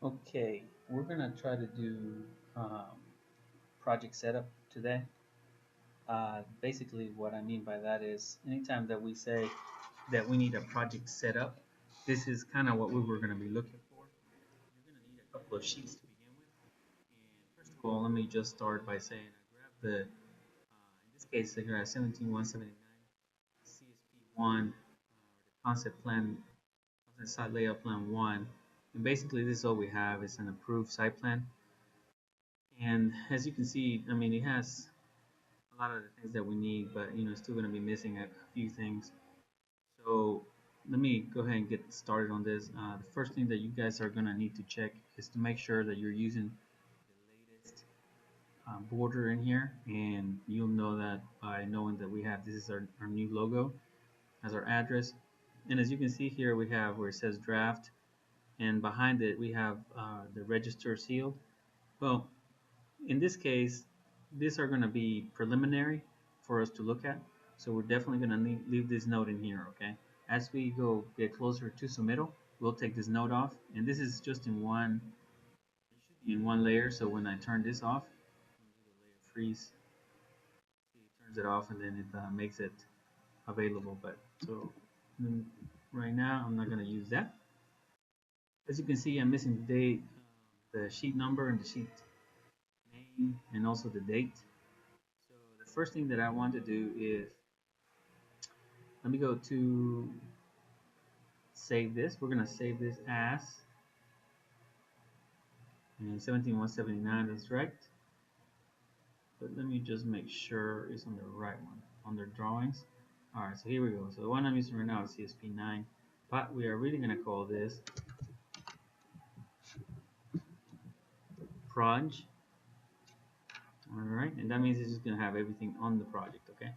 Okay, we're gonna try to do um, project setup today. Basically, what I mean by that is anytime that we say that we need a project set up, this is kind of what we were gonna be looking for. You're gonna need a couple of sheets to begin with. And first of all, let me just start by saying I grabbed in this case, here at 17179 CSP1, the concept plan, concept site layout plan 1. And basically, this is all we have. It's an approved site plan. And as you can see, I mean, it has a lot of the things that we need, but it's still going to be missing a few things. So let me go ahead and get started on this. The first thing that you guys are going to need to check is to make sure that you're using the latest border in here, and you'll know that by knowing that we have this is our new logo as our address. And as you can see here, we have where it says draft, and behind it we have the register seal. Well, in this case, these are going to be preliminary for us to look at. So we're definitely going to leave this note in here, okay? As we go get closer to submittal, we'll take this note off. And this is just in one layer. So when I turn this off, layer freeze, it turns it off and then it makes it available. But so right now, I'm not going to use that. As you can see, I'm missing the date, the sheet number and the sheet name, and also the date. So the first thing that I want to do is let me go to save this. We're going to save this as and 17179, that's right. But let me just make sure it's on the right one, on their drawings. All right, so here we go. So the one I'm using right now is CSP9, but we are really going to call this proj. All right, and that means it's just going to have everything on the project, okay?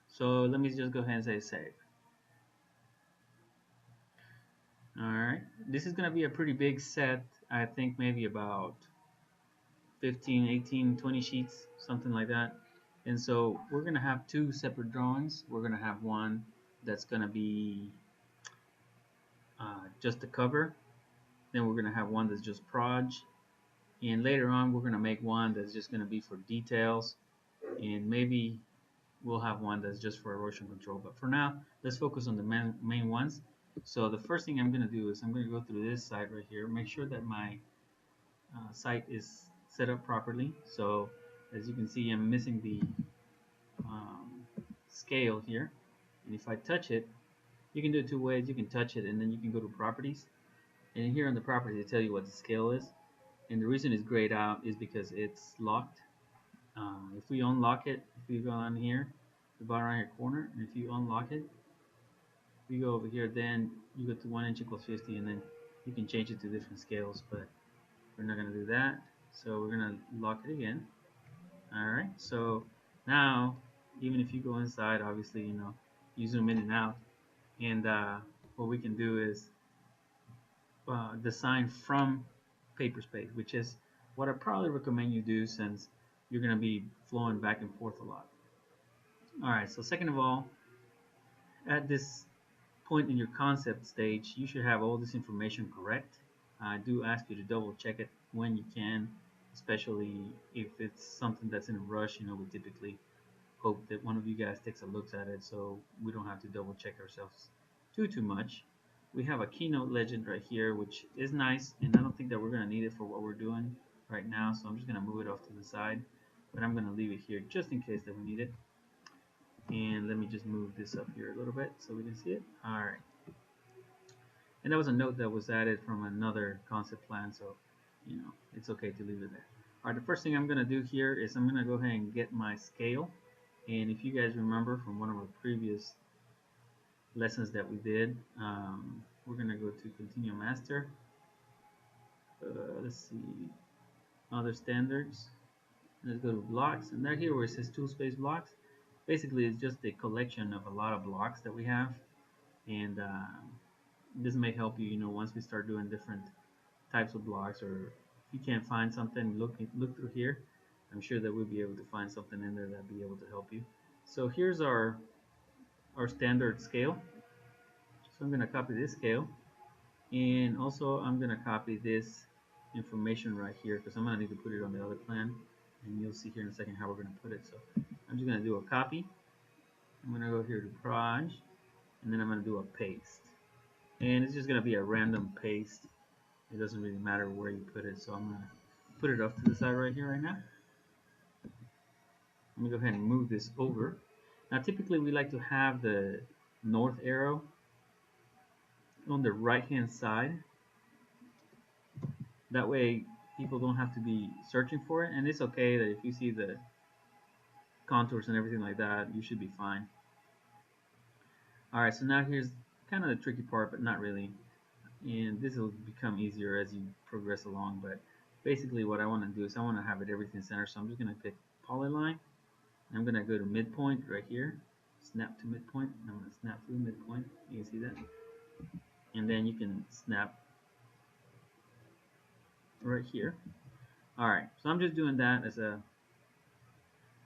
So let me just go ahead and say save. All right, this is going to be a pretty big set. I think maybe about 15, 18, 20 sheets, something like that. And so we're going to have two separate drawings. We're going to have one that's going to be just the cover. Then we're going to have one that's just proj. And later on, we're going to make one that's just going to be for details. And maybe we'll have one that's just for erosion control. But for now, let's focus on the main ones. So the first thing I'm going to do is I'm going to go through this side right here, make sure that my site is set up properly. So as you can see, I'm missing the um, scale here. And if I touch it, you can do it two ways. You can touch it and then you can go to properties. And here on the properties, they tell you what the scale is. And the reason it's grayed out is because it's locked. If we unlock it, if we go on here, the bottom right hand corner, and if you unlock it, if you go over here, then you go to 1 inch equals 50, and then you can change it to different scales, but we're not going to do that. So we're going to lock it again. All right, so now even if you go inside, obviously you zoom in and out, and what we can do is design from paper space, which is what I probably recommend you do since you're going to be flowing back and forth a lot. All right, so second of all, at this point in your concept stage, you should have all this information correct. I do ask you to double check it when you can, especially if it's something that's in a rush. We typically hope that one of you guys takes a look at it so we don't have to double check ourselves too much. We have a keynote legend right here, which is nice, and I don't think that we're going to need it for what we're doing right now, so I'm just going to move it off to the side, but I'm going to leave it here just in case that we need it. And let me just move this up here a little bit so we can see it. All right, and that was a note that was added from another concept plan, so it's okay to leave it there. All right, the first thing I'm going to do here is I'm going to go ahead and get my scale. And if you guys remember from one of our previous lessons that we did, we're going to go to Continuum Master. Let's see, other standards. Let's go to blocks. And there here where it says tool space blocks, basically it's just a collection of a lot of blocks that we have. And this may help you, once we start doing different types of blocks, or if you can't find something, look through here. I'm sure that we'll be able to find something in there that'll be able to help you. So here's our standard scale. So I'm going to copy this scale, and also I'm going to copy this information right here because I'm going to need to put it on the other plan, and you'll see here in a second how we're going to put it. So I'm just going to do a copy. I'm going to go here to Proj, and then I'm going to do a paste. And it's just going to be a random paste. It doesn't really matter where you put it, so I'm going to put it off to the side right here right now. Let me go ahead and move this over. Now typically we like to have the north arrow on the right hand side. That way people don't have to be searching for it, and it's okay that if you see the contours and everything like that, you should be fine. Alright, so now here's kind of the tricky part, but not really. And this will become easier as you progress along, but basically what I want to do is I want to have it everything centered, so I'm just going to pick polyline. I'm going to go to midpoint right here, snap to midpoint, and I'm going to snap through midpoint. You can see that. And then you can snap right here. Alright, so I'm just doing that as a,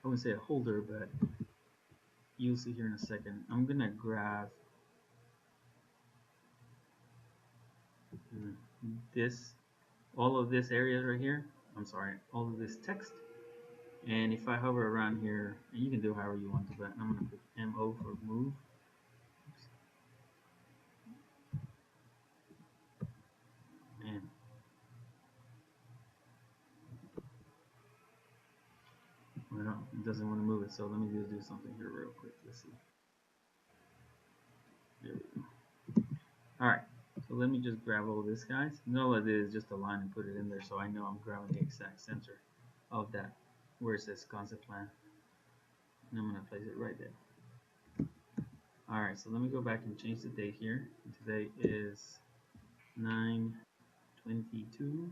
I wouldn't say a holder, but you'll see here in a second. I'm going to grab this, all of this area right here. I'm sorry, all of this text. And if I hover around here, and you can do however you want to, but I'm going to put MO for move. And well, it doesn't want to move it, so let me just do something here real quick. Let's see. There we go. Alright, so let me just grab all this, guys. And all it is just a line and put it in there so I know I'm grabbing the exact center of that where it says concept plan. And I'm going to place it right there. Alright, so let me go back and change the date here. Today is 9/22,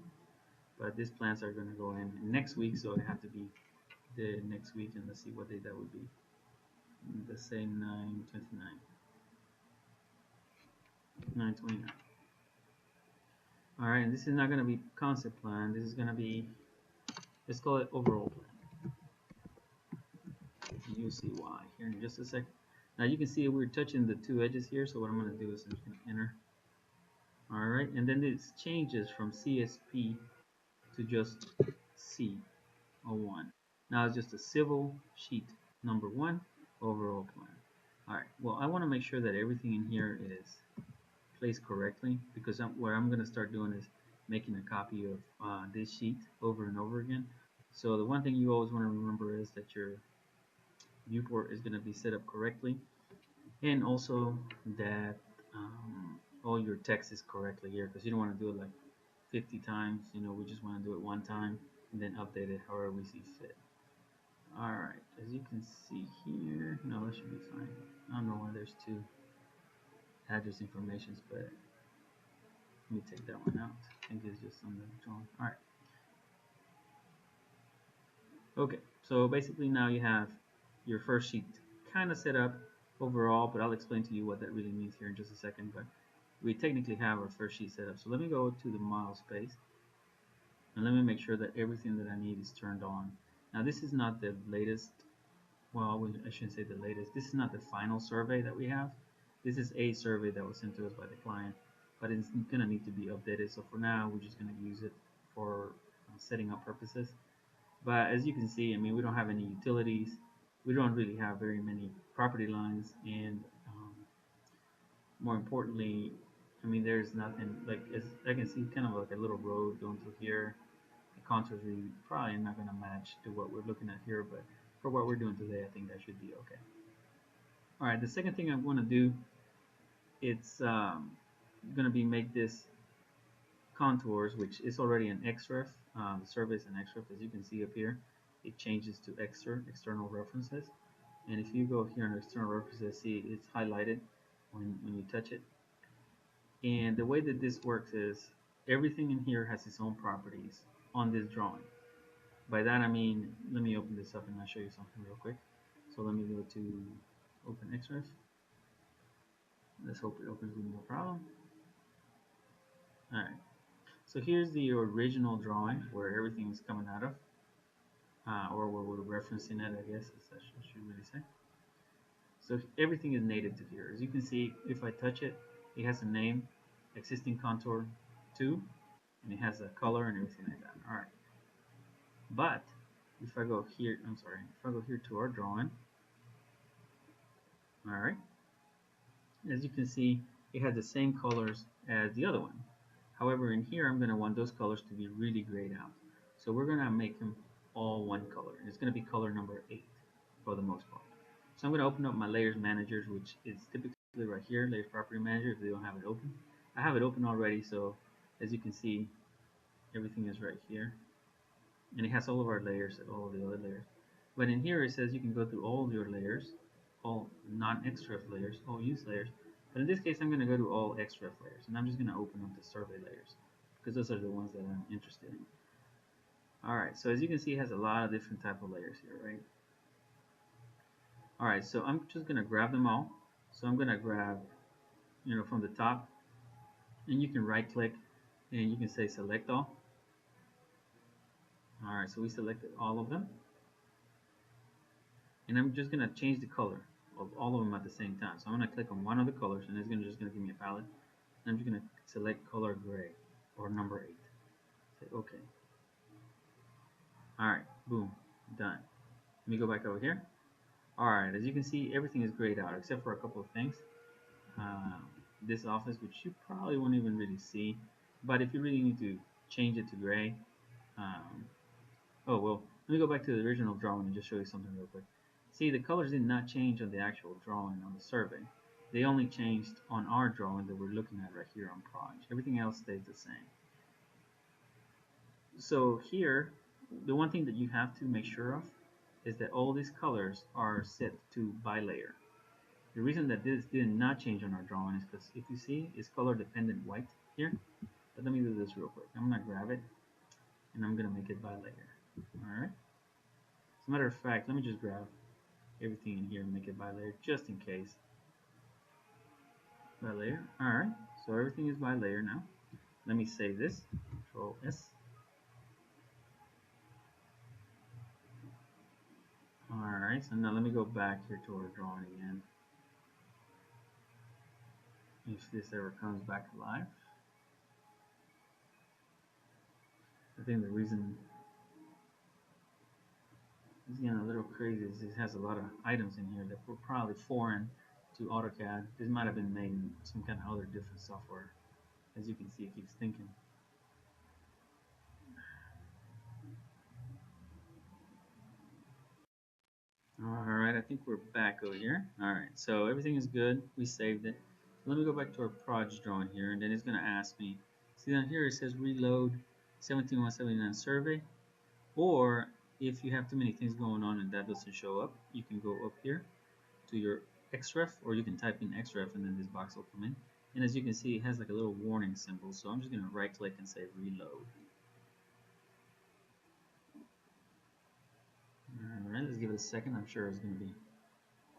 but these plans are going to go in next week, so it have to be the next week, and let's see what date that would be. The same 9/29. 9/29. Alright, and this is not going to be concept plan, this is going to be, let's call it overall plan. You'll see why here in just a second. Now you can see we're touching the two edges here, so what I'm going to do is I'm just going to enter. Alright, and then this changes from CSP to just C01. Now it's just a civil sheet number 1 overall plan. Alright, well I want to make sure that everything in here is placed correctly, because what I'm going to start doing is making a copy of this sheet over and over again. So the one thing you always want to remember is that your viewport is going to be set up correctly, and also that all your text is correctly here, because you don't want to do it like 50 times. You know, we just want to do it one time and then update it however we see fit. Alright, as you can see here, no, that should be fine. I don't know why there's two address informations, but let me take that one out. I think it's just on the drawing. Alright. Okay, so basically now you have your first sheet kind of set up overall, but I'll explain to you what that really means here in just a second. But we technically have our first sheet set up. So let me go to the model space, and let me make sure that everything that I need is turned on. Now this is not the latest, well, I shouldn't say the latest. This is not the final survey that we have. This is a survey that was sent to us by the client, but it's going to need to be updated. So for now, we're just going to use it for setting up purposes. But as you can see, I mean, we don't have any utilities. We don't really have very many property lines, and more importantly, I mean, there's nothing like, as I can see, kind of like a little road going through here. The contours are probably not going to match to what we're looking at here, but for what we're doing today, I think that should be okay. All right, the second thing I want to do, it's going to be make this contours, which is already an XREF. The survey is an XREF, as you can see up here. It changes to external references. And if you go here on external references, see it's highlighted when you touch it. And the way that this works is everything in here has its own properties on this drawing. By that I mean, let me open this up and I'll show you something real quick. So let me go to open XREF. Let's hope it opens with no problem. Alright, so here's the original drawing where everything is coming out of, or where we're referencing it, I guess, as I should really say. So everything is native to here. As you can see, if I touch it, it has a name, existing contour 2, and it has a color and everything like that. All right, but if I go here, I'm sorry, if I go here to our drawing, all right, as you can see, it has the same colors as the other one. However, in here, I'm going to want those colors to be really grayed out. So we're going to make them all one color, and it's going to be color number 8 for the most part. So I'm going to open up my layers managers, which is typically right here, layers property manager, if they don't have it open. I have it open already, so as you can see, everything is right here. And it has all of our layers, all of the other layers. But in here, it says you can go through all of your layers, all non-XREF layers, all use layers. But in this case, I'm going to go to all XREF layers, and I'm just going to open up the survey layers, because those are the ones that I'm interested in. Alright, so as you can see, it has a lot of different type of layers here, right? Alright, so I'm just going to grab them all. So I'm going to grab, from the top, and you can right click, and you can say select all. Alright, so we selected all of them. And I'm just going to change the color of all of them at the same time. So I'm going to click on one of the colors, and it's just going to give me a palette. And I'm just going to select color gray, or number 8. Say OK. Alright, boom, done. Let me go back over here. Alright, as you can see, everything is grayed out except for a couple of things. This office, which you probably won't even really see, but if you really need to change it to gray, oh well, let me go back to the original drawing and just show you something real quick. See, the colors did not change on the actual drawing on the survey. They only changed on our drawing that we're looking at right here on Proj. Everything else stays the same. So here, the one thing that you have to make sure of is that all these colors are set to by layer. The reason that this did not change on our drawing is because if you see, it's color dependent white here. But let me do this real quick. I'm going to grab it and I'm going to make it by layer. Alright. As a matter of fact, let me just grab everything in here and make it by layer just in case. By layer. Alright. So everything is by layer now. Let me save this. Control S. Alright. So now let me go back here to our drawing again. If this ever comes back alive. I think the reason it's getting a little crazy is it has a lot of items in here that were probably foreign to AutoCAD. This might have been made in some kind of other different software. As you can see, it keeps thinking. Alright, I think we're back over here. Alright, so everything is good. We saved it. Let me go back to our project drawing here, and then it's going to ask me. See down here it says reload 17179 survey. Or if you have too many things going on and that doesn't show up, you can go up here to your XREF, or you can type in XREF and then this box will come in. And as you can see, it has like a little warning symbol, so I'm just going to right click and say reload. Alright, let's give it a second. I'm sure it's going to be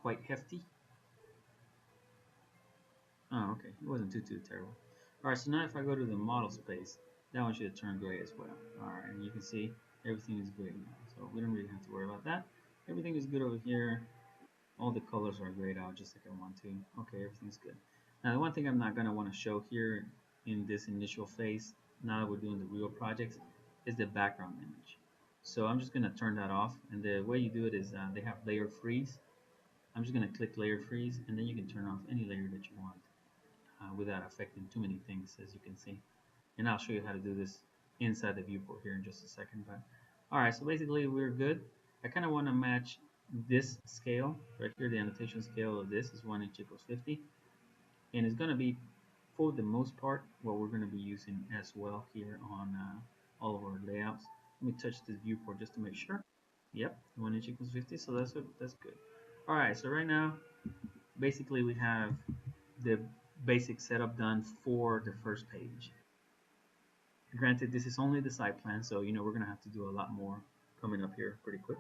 quite hefty. Oh, okay, it wasn't too terrible. Alright, so now if I go to the model space, that one should turn gray as well. Alright, and you can see everything is gray now, so we don't really have to worry about that. Everything is good over here. All the colors are grayed out just like I want to. Okay, everything's good. Now the one thing I'm not going to want to show here in this initial phase, now that we're doing the real projects, is the background image. So I'm just going to turn that off, and the way you do it is they have layer freeze. I'm just going to click layer freeze, and then you can turn off any layer that you want without affecting too many things, as you can see. And I'll show you how to do this inside the viewport here in just a second. But alright, so basically we're good. I kind of want to match this scale right here. The annotation scale of this is 1 inch equals 50, and it's going to be, for the most part, what we're going to be using as well here on all of our layouts. Let me touch this viewport just to make sure. Yep, 1 inch equals 50, so that's good. Alright, so right now basically we have the basic setup done for the first page. Granted, this is only the site plan, so we're going to have to do a lot more coming up here pretty quick.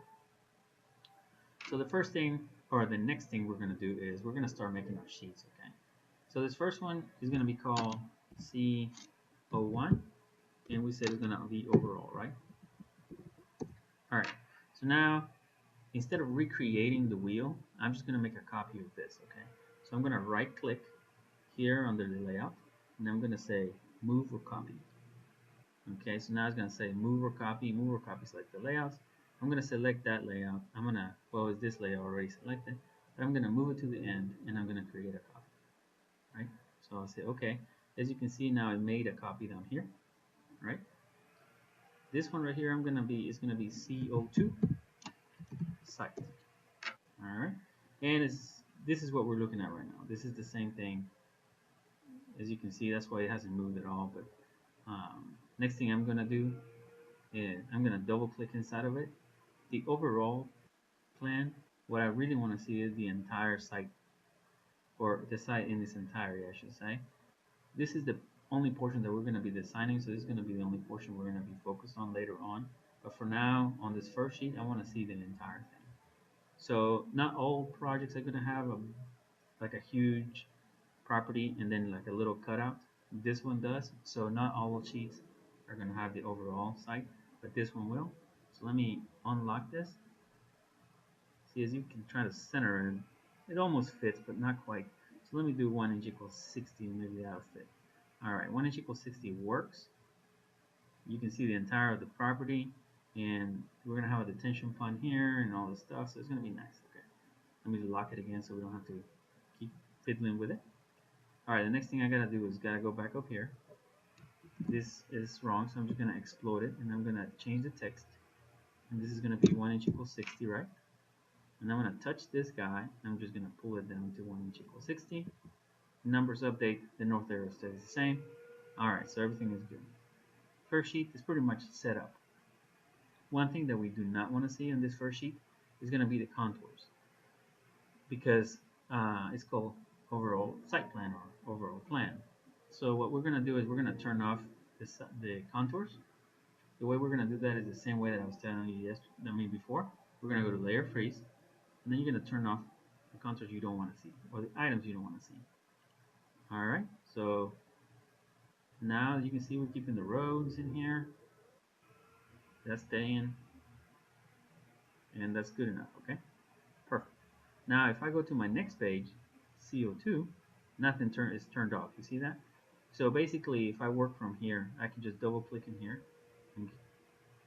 So the first thing, or the next thing we're going to do is we're going to start making our sheets, okay? So this first one is going to be called C01, and we said it's going to be overall, right? Alright, so now, instead of recreating the wheel, I'm just going to make a copy of this, okay? So I'm going to right click here under the layout, and I'm going to say move or copy. Okay, so now it's going to say move or copy, select the layouts. I'm going to select that layout. I'm going to, well, is this layout already selected? But I'm going to move it to the end and I'm going to create a copy, right? So I'll say, okay. As you can see now, I made a copy down here, right? This one right here, is going to be CO2 site, all right? And this is what we're looking at right now. This is the same thing. As you can see, that's why it hasn't moved at all. But next thing I'm going to do is I'm going to double click inside of it. The overall plan, what I really want to see is the entire site, or the site in its entirety, I should say. This is the only portion that we're going to be designing, so this is going to be the only portion we're going to be focused on later on. But for now, on this first sheet, I want to see the entire thing. So not all projects are going to have like a huge property and then like a little cutout. This one does, so not all sheets are going to have the overall site, but this one will. So let me unlock this. See, as you can try to center it, it almost fits, but not quite. So let me do 1 inch equals 60, and maybe that'll fit. All right, 1 inch equals 60 works. You can see the entire of the property, and we're gonna have a detention pond here and all this stuff, so it's gonna be nice. Okay, let me lock it again so we don't have to keep fiddling with it. All right, the next thing I gotta do is gotta go back up here. This is wrong, so I'm just gonna explode it, and I'm gonna change the text, and this is gonna be 1 inch equals 60, right? And I'm going to touch this guy. I'm just going to pull it down to 1 inch equals 60. Numbers update. The north arrow stays the same. All right, so everything is good. First sheet is pretty much set up. One thing that we do not want to see on this first sheet is going to be the contours, because it's called overall site plan or overall plan. So what we're going to do is we're going to turn off the contours. The way we're going to do that is the same way that I was telling you before. We're going to go to layer freeze, and then you're going to turn off the contours you don't want to see, or the items you don't want to see. All right, so now you can see we're keeping the roads in here. That's staying, and that's good enough. Okay, perfect. Now if I go to my next page, CO2, nothing is turned off. You see that? So basically, if I work from here, I can just double click in here and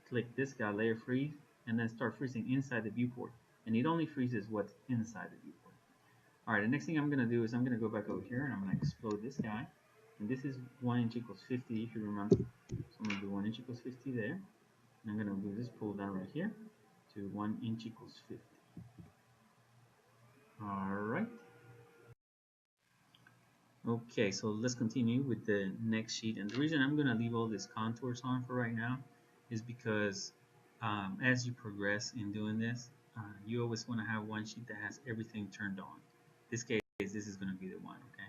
click this guy, layer freeze, and then start freezing inside the viewport. And it only freezes what's inside the viewport. All right, the next thing I'm going to do is I'm going to go back over here and I'm going to explode this guy. And this is 1 inch equals 50, if you remember. So I'm going to do 1 inch equals 50 there. And I'm going to do this pull down right here to 1 inch equals 50. All right. Okay, so let's continue with the next sheet. And the reason I'm going to leave all these contours on for right now is because as you progress in doing this, you always want to have one sheet that has everything turned on. In this case, this is going to be the one, okay?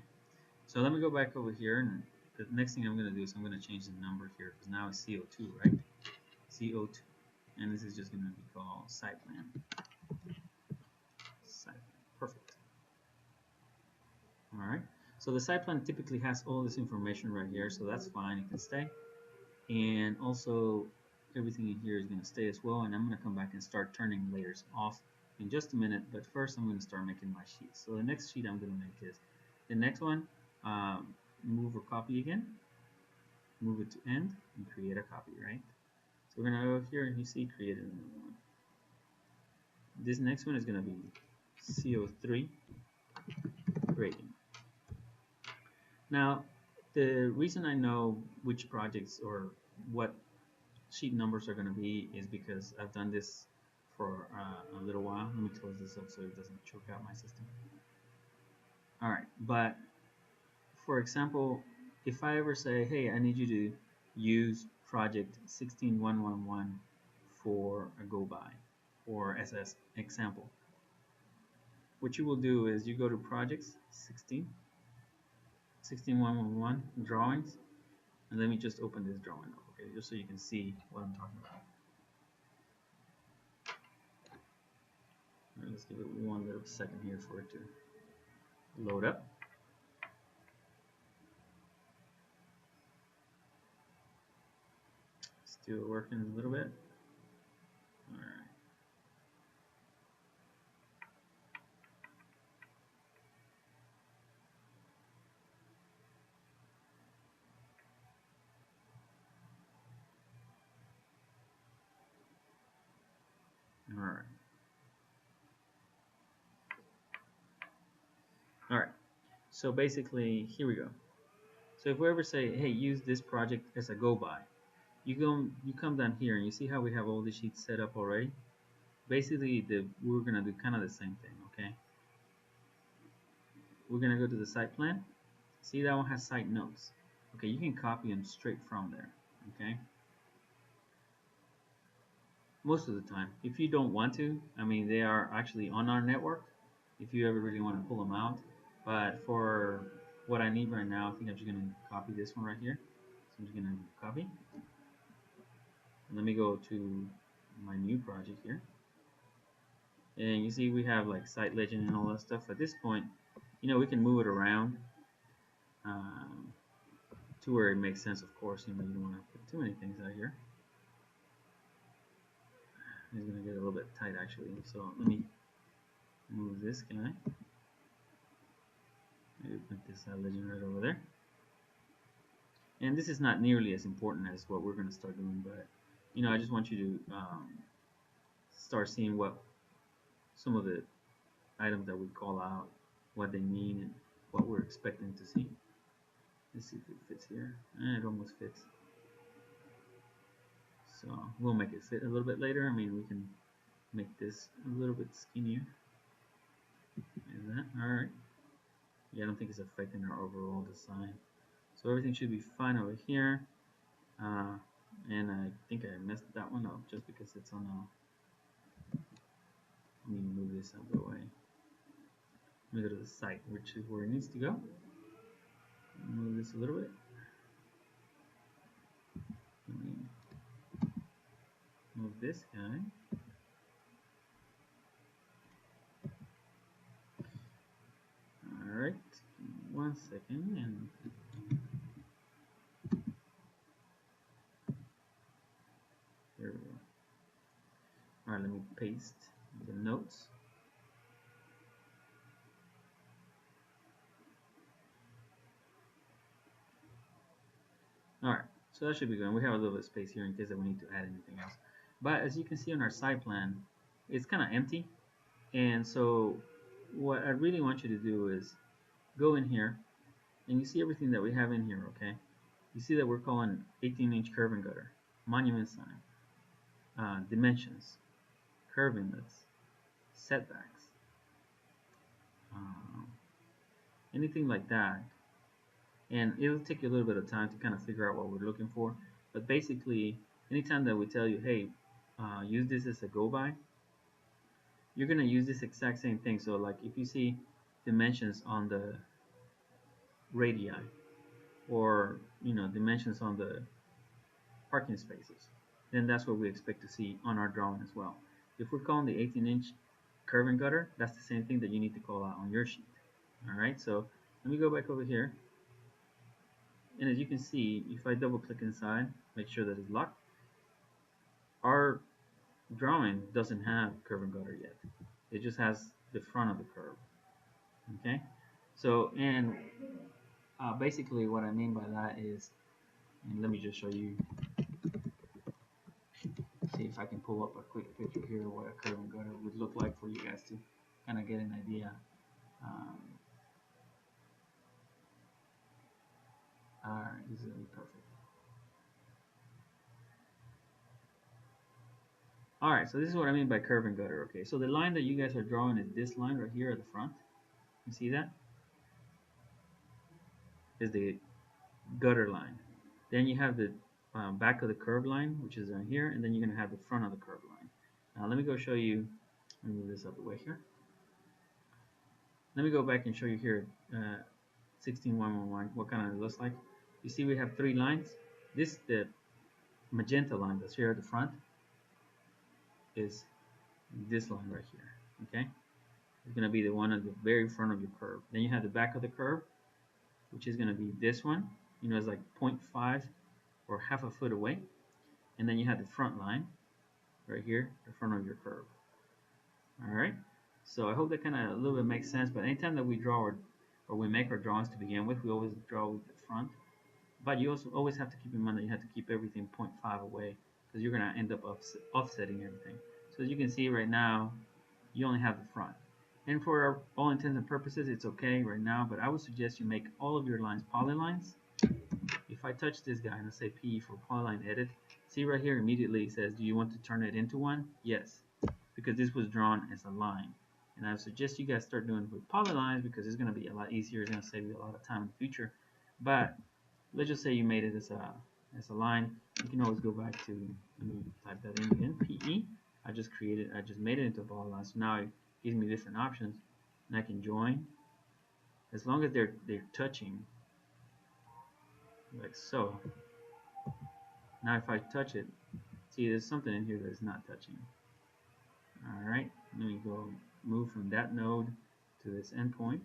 So let me go back over here, and the next thing I'm going to do is I'm going to change the number here, because now it's CO2, right? CO2, and this is just going to be called site plan. Site plan, perfect. All right, so the site plan typically has all this information right here, so that's fine, it can stay. And also, everything in here is going to stay as well, and I'm going to come back and start turning layers off in just a minute, but first I'm going to start making my sheets. So the next sheet I'm going to make is the next one. Move or copy again, move it to end, and create a copy, right? So we're going to go here and you see create another one. This next one is going to be CO3 grading. Now, the reason I know which projects or what sheet numbers are going to be is because I've done this for a little while. Let me close this up so it doesn't choke out my system. All right, but for example, if I ever say, hey, I need you to use project 16111 for a go by or as an example, what you will do is you go to projects 16111 drawings, and let me just open this drawing up, okay, just so you can see what I'm talking about. All right, let's give it one little second here for it to load up. Still working a little bit. All right. Alright. Alright. So basically, here we go. So if we ever say, hey, use this project as a go by, you come down here and you see how we have all the sheets set up already. Basically, we're gonna do kind of the same thing. Okay, we're gonna go to the site plan. See, that one has site notes. Okay, you can copy them straight from there. Okay, most of the time. If you don't want to, I mean, they are actually on our network. If you ever really want to pull them out, but for what I need right now, I think I'm just gonna copy this one right here. So I'm just gonna copy. Let me go to my new project here. And you see we have like site legend and all that stuff. At this point, we can move it around um, to where it makes sense. Of course, you don't want to put too many things out here. It's going to get a little bit tight actually. So let me move this guy. Maybe put this site legend right over there. And this is not nearly as important as what we're going to start doing, but I just want you to start seeing what some of the items that we call out, what they mean, and what we're expecting to see. Let's see if it fits here. It almost fits. So we'll make it fit a little bit later. I mean, we can make this a little bit skinnier. Is that alright? Yeah, I don't think it's affecting our overall design. So everything should be fine over here. And I think I messed that one up just because it's on a... Let me move this out of the way. Let me go to the site, which is where it needs to go. Move this a little bit. Let me move this guy. Alright, 1 second, and there we go. Alright, let me paste the notes. Alright, so that should be good. We have a little bit of space here in case that we need to add anything else. But as you can see on our site plan, it's kind of empty. And so what I really want you to do is go in here, and you see everything that we have in here, okay? You see that we're calling 18-inch curve and gutter, monument sign, dimensions, curve inlets, setbacks, anything like that. And it'll take you a little bit of time to kind of figure out what we're looking for. But basically, anytime that we tell you, hey, use this as a go-by, you're going to use this exact same thing. So like if you see dimensions on the radii, or dimensions on the parking spaces, then that's what we expect to see on our drawing as well. If we're calling the 18-inch curve and gutter, that's the same thing that you need to call out on your sheet. Alright, so let me go back over here. And as you can see, if I double click inside, make sure that it's locked, our drawing doesn't have curve and gutter yet. It just has the front of the curve. Okay, so and basically what I mean by that is, and let me just show you, see if I can pull up a quick picture here of what a curve and gutter would look like for you guys to kind of get an idea. Alright, this is going to be perfect. Alright, so this is what I mean by curve and gutter. Okay, so the line that you guys are drawing is this line right here at the front. You see that? Is the gutter line. Then you have the back of the curve line, which is down here, and then you're going to have the front of the curve line. Now let me go show you, let me move this out of the way here. Let me go back and show you here 16111, what kind of it looks like. You see we have 3 lines. This, the magenta line that's here at the front, is this line right here. Okay, it's going to be the one at the very front of your curve. Then you have the back of the curve, which is going to be this one. It's like 0.5 or half a foot away. And then you have the front line right here, the front of your curve. Alright, so I hope that kind of a little bit makes sense. But anytime that we draw or we make our drawings to begin with, we always draw with the front. But you also always have to keep in mind that you have to keep everything 0.5 away, because you're going to end up offsetting everything. So as you can see right now, you only have the front. And for all intents and purposes, it's okay right now, but I would suggest you make all of your lines polylines. If I touch this guy and I say P for polyline edit, see right here immediately it says, do you want to turn it into one? Yes, because this was drawn as a line. And I would suggest you guys start doing it with polylines because it's going to be a lot easier. It's going to save you a lot of time in the future. But let's just say you made it as a line. You can always go back to, let me type that in again, PE. I just made it into a polyline. So now it gives me different options, and I can join as long as they're touching, like so. Now if I touch it, see there's something in here that is not touching. All right, let me go move from that node to this endpoint.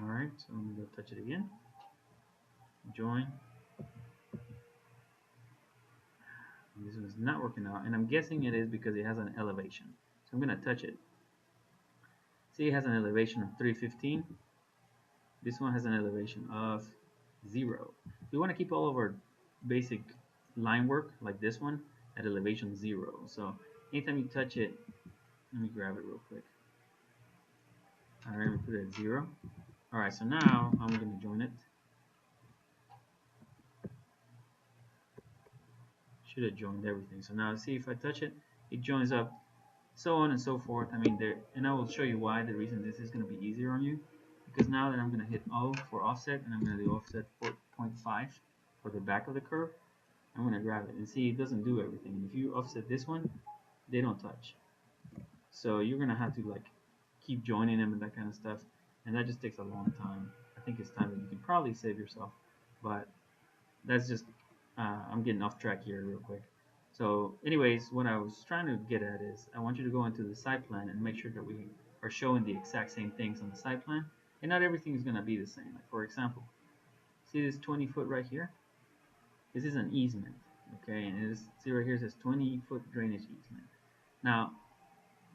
All right, so let me go touch it again. Join. This one's not working out, and I'm guessing it is because it has an elevation. So I'm going to touch it. See, it has an elevation of 315. This one has an elevation of 0. We want to keep all of our basic line work, like this one, at elevation 0. So anytime you touch it, let me grab it real quick. All right, let me put it at 0. All right, so now I'm going to join it. Should have joined everything. So now see if I touch it, it joins up, so on and so forth. I mean, there, and I will show you why. The reason this is going to be easier on you, because now that I'm going to hit O for offset, and I'm going to do offset 4.5 for the back of the curve, I'm going to grab it and see it doesn't do everything. And if you offset this one, they don't touch. So you're going to have to like keep joining them and that kind of stuff, and that just takes a long time. I think it's time that you can probably save yourself, but that's just I'm getting off track here real quick. So anyways, what I was trying to get at is I want you to go into the site plan and make sure that we are showing the exact same things on the site plan, and not everything is going to be the same. Like for example, see this 20 foot right here? This is an easement, okay? And it is, see right here it says 20-foot drainage easement. Now,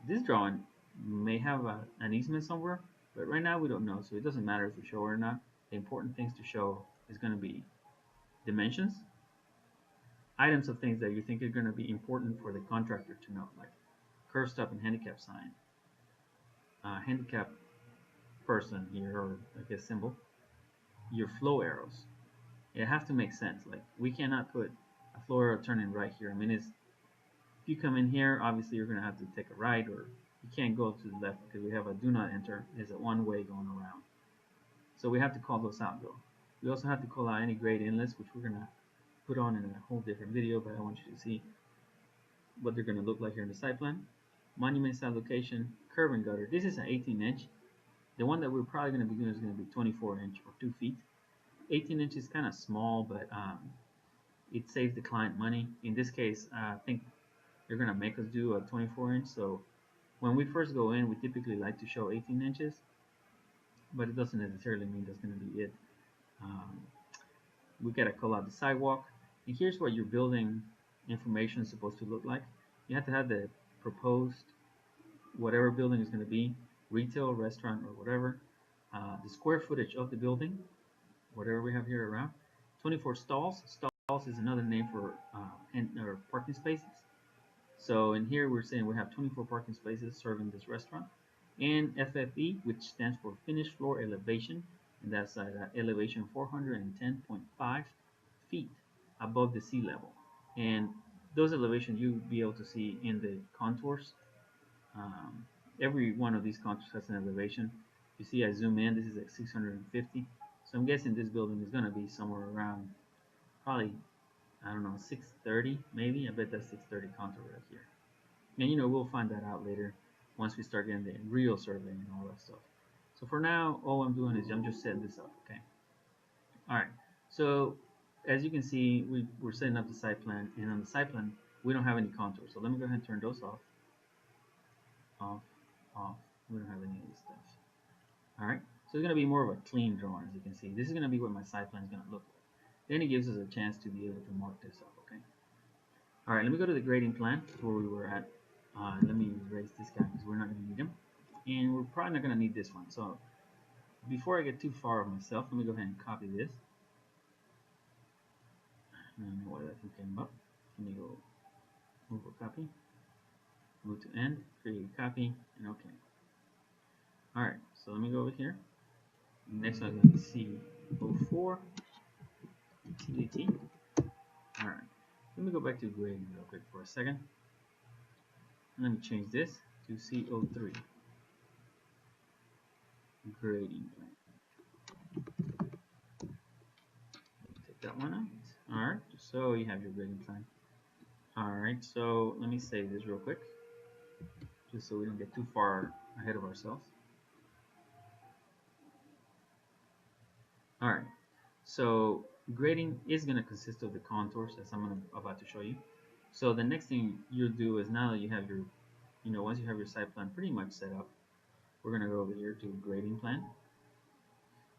this drawing may have an easement somewhere, but right now we don't know, so it doesn't matter if we show it or not. The important things to show is going to be dimensions, items of things that you think are going to be important for the contractor to know, like curb stop and handicap sign, handicap person here, or I guess symbol, your flow arrows. It has to make sense. Like we cannot put a flow arrow turning right here. I mean, it's, if you come in here, obviously you're going to have to take a right, or you can't go to the left because we have a do not enter. It's a one way going around. So we have to call those out though. We also have to call out any grade inlets, which we're going to put on in a whole different video, but I want you to see what they're going to look like here in the site plan. Monument side location, curb and gutter. This is an 18-inch. The one that we're probably going to be doing is going to be 24-inch or 2 feet. 18 inches is kind of small, but it saves the client money. In this case, I think they're going to make us do a 24-inch. So when we first go in, we typically like to show 18 inches, but it doesn't necessarily mean that's going to be it. We got to call out the sidewalk. And here's what your building information is supposed to look like. You have to have the proposed, whatever building is going to be, retail, restaurant, or whatever, the square footage of the building, whatever we have here around. 24 stalls. Stalls is another name for or parking spaces. So in here we're saying we have 24 parking spaces serving this restaurant. And FFE, which stands for finished floor elevation, and that's at elevation 410.5 feet above the sea level. And those elevations you'll be able to see in the contours. Every one of these contours has an elevation. You see I zoom in, this is at 650. So I'm guessing this building is going to be somewhere around probably, I don't know, 630 maybe. I bet that's 630 contour right here. And you know, we'll find that out later once we start getting the real survey and all that stuff. So for now, all I'm doing is I'm just setting this up, okay? All right, so as you can see, we're setting up the site plan, and on the site plan, we don't have any contours. So let me go ahead and turn those off. Off, off. We don't have any of this stuff. All right, so it's going to be more of a clean drawing, as you can see. This is going to be what my site plan is going to look like. Then it gives us a chance to be able to mark this up, okay? All right, let me go to the grading plan where we were at. Let me erase this guy because we're not going to need him. And we're probably not going to need this one. So before I get too far of myself, let me go ahead and copy this. I don't know why that thing came up. Let me go move a copy, move to end, create a copy, and OK. All right, so let me go over here. Next one is going to be C04 TDT. All right, let me go back to grading real quick for a second. Let me change this to C03 grading plan. Take that one out. All right, so you have your grading plan. All right, so let me save this real quick, just so we don't get too far ahead of ourselves. All right, so grading is going to consist of the contours, as I'm about to show you. So the next thing you'll do is, now that you have your, once you have your site plan pretty much set up, we're going to go over here to grading plan.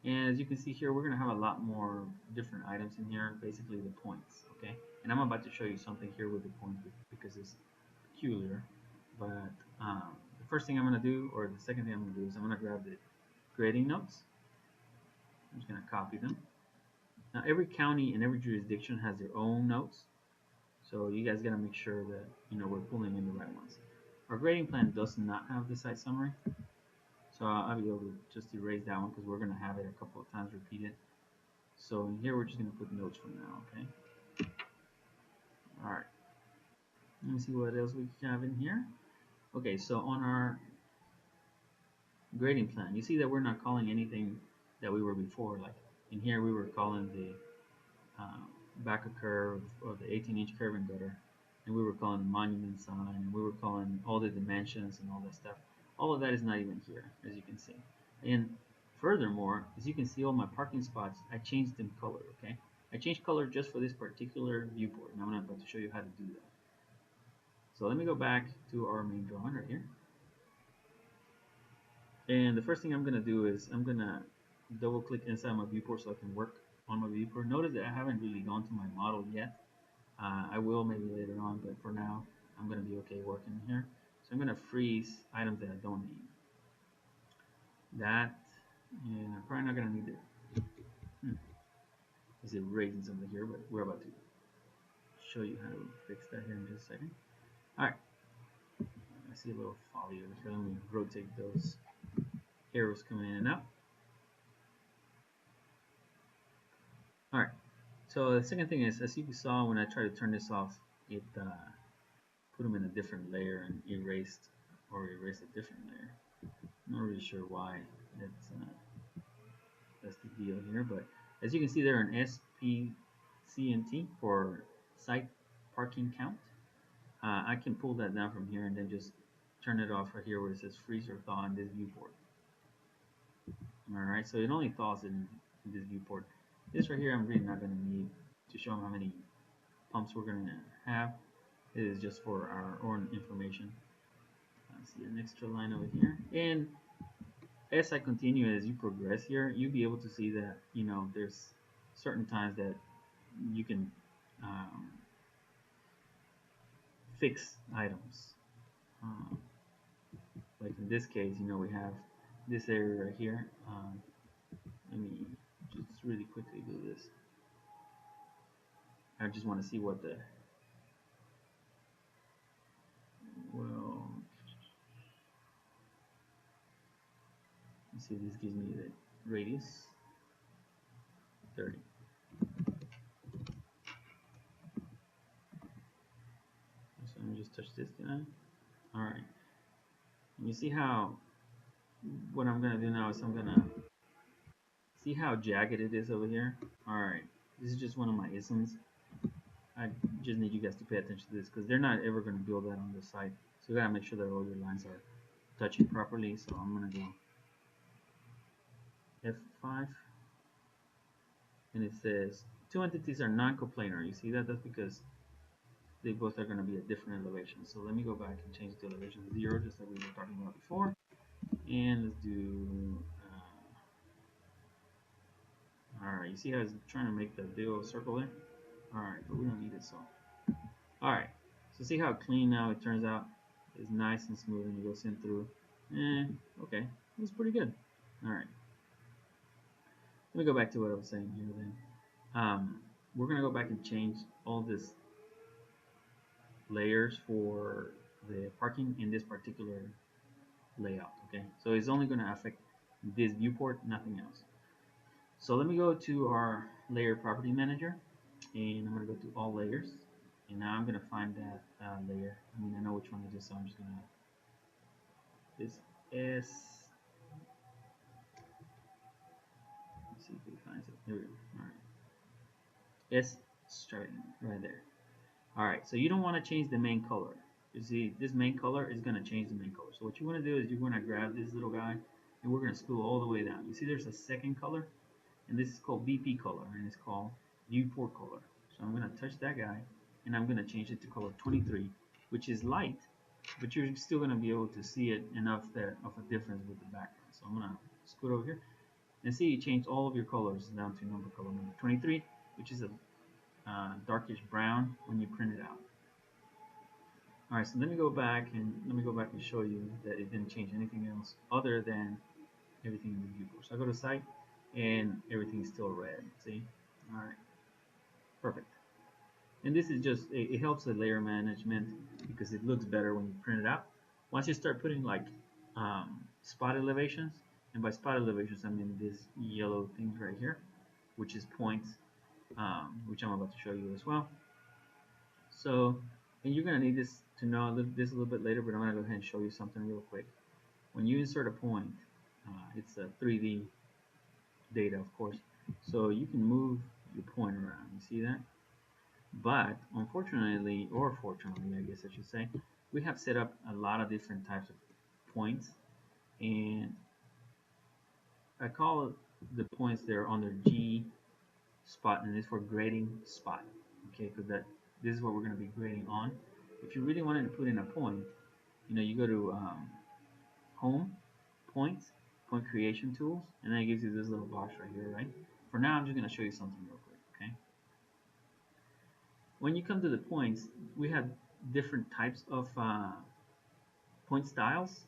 And as you can see here, we're going to have a lot more different items in here, basically the points, okay? And I'm about to show you something here with the points because it's peculiar. But the first thing I'm going to do, or the second thing I'm going to do, is I'm going to grab the grading notes. I'm just going to copy them. Now, every county and every jurisdiction has their own notes, so you guys got to make sure that we're pulling in the right ones. Our grading plan does not have the site summary, so I'll be able to just erase that one because we're going to have it a couple of times repeated. So in here, we're just going to put notes for now, okay? All right. Let me see what else we have in here. Okay, so on our grading plan, you see that we're not calling anything that we were before. Like in here, we were calling the backer curve or the 18-inch curve and gutter, and we were calling the monument sign, and we were calling all the dimensions and all that stuff. All of that is not even here, as you can see. And furthermore, as you can see, all my parking spots, I changed them color, okay? I changed color just for this particular viewport, and I'm about to show you how to do that. So let me go back to our main drawing right here. And the first thing I'm going to do is I'm going to double click inside my viewport so I can work on my viewport. Notice that I haven't really gone to my model yet. I will maybe later on, but for now I'm going to be okay working here. So I'm going to freeze items that I don't need. That, and I'm probably not going to need it. It's erasing something here, but we're about to show you how to fix that here in just a second. All right, I see a little folly over here. Let me rotate those arrows coming in and out. All right, so the second thing is, as you saw when I tried to turn this off, it put them in a different layer and erased a different layer. I'm not really sure why that's the deal here, but as you can see there in SPCNT for site parking count, I can pull that down from here and then just turn it off right here where it says freeze or thaw in this viewport. Alright, so it only thaws in this viewport. This right here I'm really not going to need to show them how many pumps we're going to have. It is just for our own information. I see an extra line over here. And as I continue, as you progress here, you'll be able to see that, there's certain times that you can fix items. Like in this case, we have this area right here. Let me just really quickly do this. I just want to see what the, well, let's see if this gives me the radius, 30. So let me just touch this guy. All right. And you see how, what I'm going to do now is I'm going to see how jagged it is over here. All right. This is just one of my isms. I just need you guys to pay attention to this because they're not ever going to build that on the site. So you got to make sure that all your lines are touching properly. So I'm going to go F5. And it says two entities are non-coplanar. You see that? That's because they both are going to be at different elevations. So let me go back and change the elevation to 0, just like we were talking about before. And let's do, alright, you see how it's trying to make the deal circle there? Alright, but we don't need it, so. Alright, so see how clean now it turns out? It's nice and smooth and it goes in through. Okay, that's pretty good. Alright. Let me go back to what I was saying here then. We're going to go back and change all this layers for the parking in this particular layout. Okay, so it's only going to affect this viewport, nothing else. So let me go to our layer property manager, and I'm going to go to all layers, and now I'm going to find that layer. I mean, I know which one it is, so I'm just going to this S. Let's see if it finds it. Here we go. All right, S starting right there. All right, so you don't want to change the main color. You see, this main color is going to change the main color. So what you want to do is you're going to grab this little guy, and we're going to scroll all the way down. You see there's a second color, and this is called VP color, and it's called viewport color. So I'm going to touch that guy, and I'm going to change it to color 23, which is light, but you're still going to be able to see it enough that of a difference with the background. So I'm going to scoot over here, and see you change all of your colors down to number color number 23, which is a darkish brown when you print it out. All right, so let me go back and show you that it didn't change anything else other than everything in the viewport. So I go to site and everything's still red. See? All right, perfect. And this is just it helps the layer management because it looks better when you print it out. Once you start putting like spot elevations, and by spot elevations I mean this yellow thing right here, which is points, which I'm about to show you as well. So, and you're going to need this to know this a little bit later, but I'm going to go ahead and show you something real quick. When you insert a point, it's a 3D data, of course, so you can move your point around. You see that? But unfortunately, or fortunately, I guess I should say, we have set up a lot of different types of points, and I call the points there under G spot, and it's for grading spot. Okay, because this is what we're going to be grading on. If you really wanted to put in a point, you go to home, points, point creation tools, and then it gives you this little box right here, right? For now, I'm just going to show you something real quick, okay? When you come to the points, we have different types of point styles,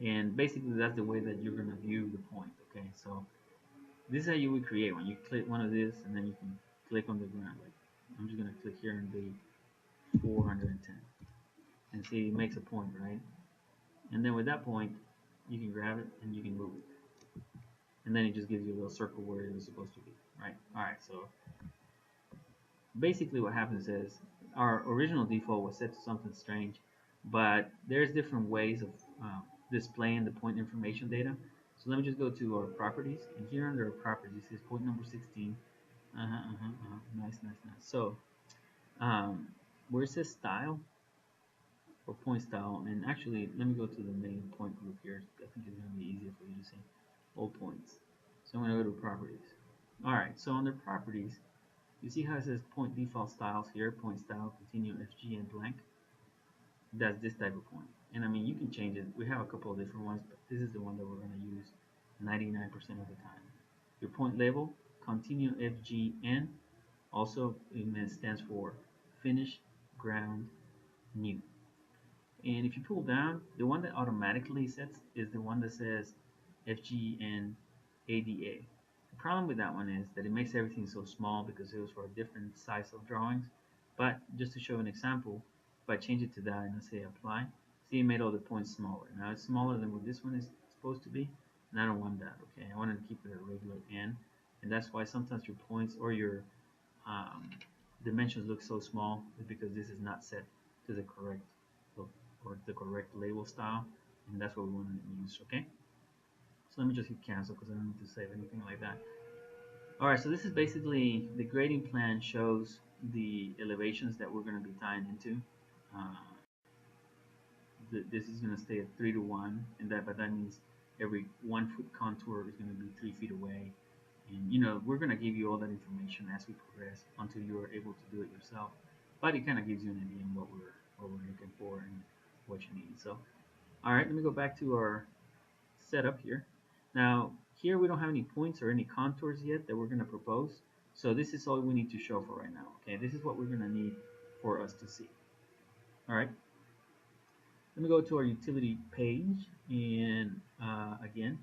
and basically that's the way that you're going to view the point, okay? So this is how you would create one. You click one of this, and then you can click on the ground. Like I'm just going to click here and be 410, and see it makes a point, right? And then with that point, you can grab it and you can move it. And then it just gives you a little circle where it was supposed to be, right? All right, so basically what happens is our original default was set to something strange, but there's different ways of displaying the point information data. So let me just go to our properties, and here under our properties is point number 16. Nice, nice, nice. So where it says style or point style, and actually let me go to the main point group here. I think it's going to be easier for you to see all points. So I'm going to go to properties. All right, so under properties, you see how it says point default styles here, point style, continue, FG, and blank. That's this type of point. And I mean, you can change it. We have a couple of different ones, but this is the one that we're going to use 99% of the time. Your point label, continue, FGN. Also, it stands for finish, ground, new. And if you pull down, the one that automatically sets is the one that says FGN ADA. The problem with that one is that it makes everything so small because it was for a different size of drawings. But just to show an example, if I change it to that and I say apply, see it made all the points smaller. Now it's smaller than what this one is supposed to be, and I don't want that, okay? I wanted to keep it a regular N, and that's why sometimes your points or your dimensions look so small is because this is not set to the correct or the correct label style, and that's what we want to use, okay? So let me just hit cancel because I don't need to save anything like that. Alright, so this is basically the grading plan shows the elevations that we're going to be tying into. This is going to stay at 3 to 1, and but that means every 1 foot contour is going to be 3 feet away. And we're going to give you all that information as we progress until you're able to do it yourself. But it kind of gives you an idea on what we're looking for and what you need. So, all right, let me go back to our setup here. Now, here we don't have any points or any contours yet that we're going to propose. So this is all we need to show for right now. Okay, this is what we're going to need for us to see. All right. Let me go to our utility page, and again,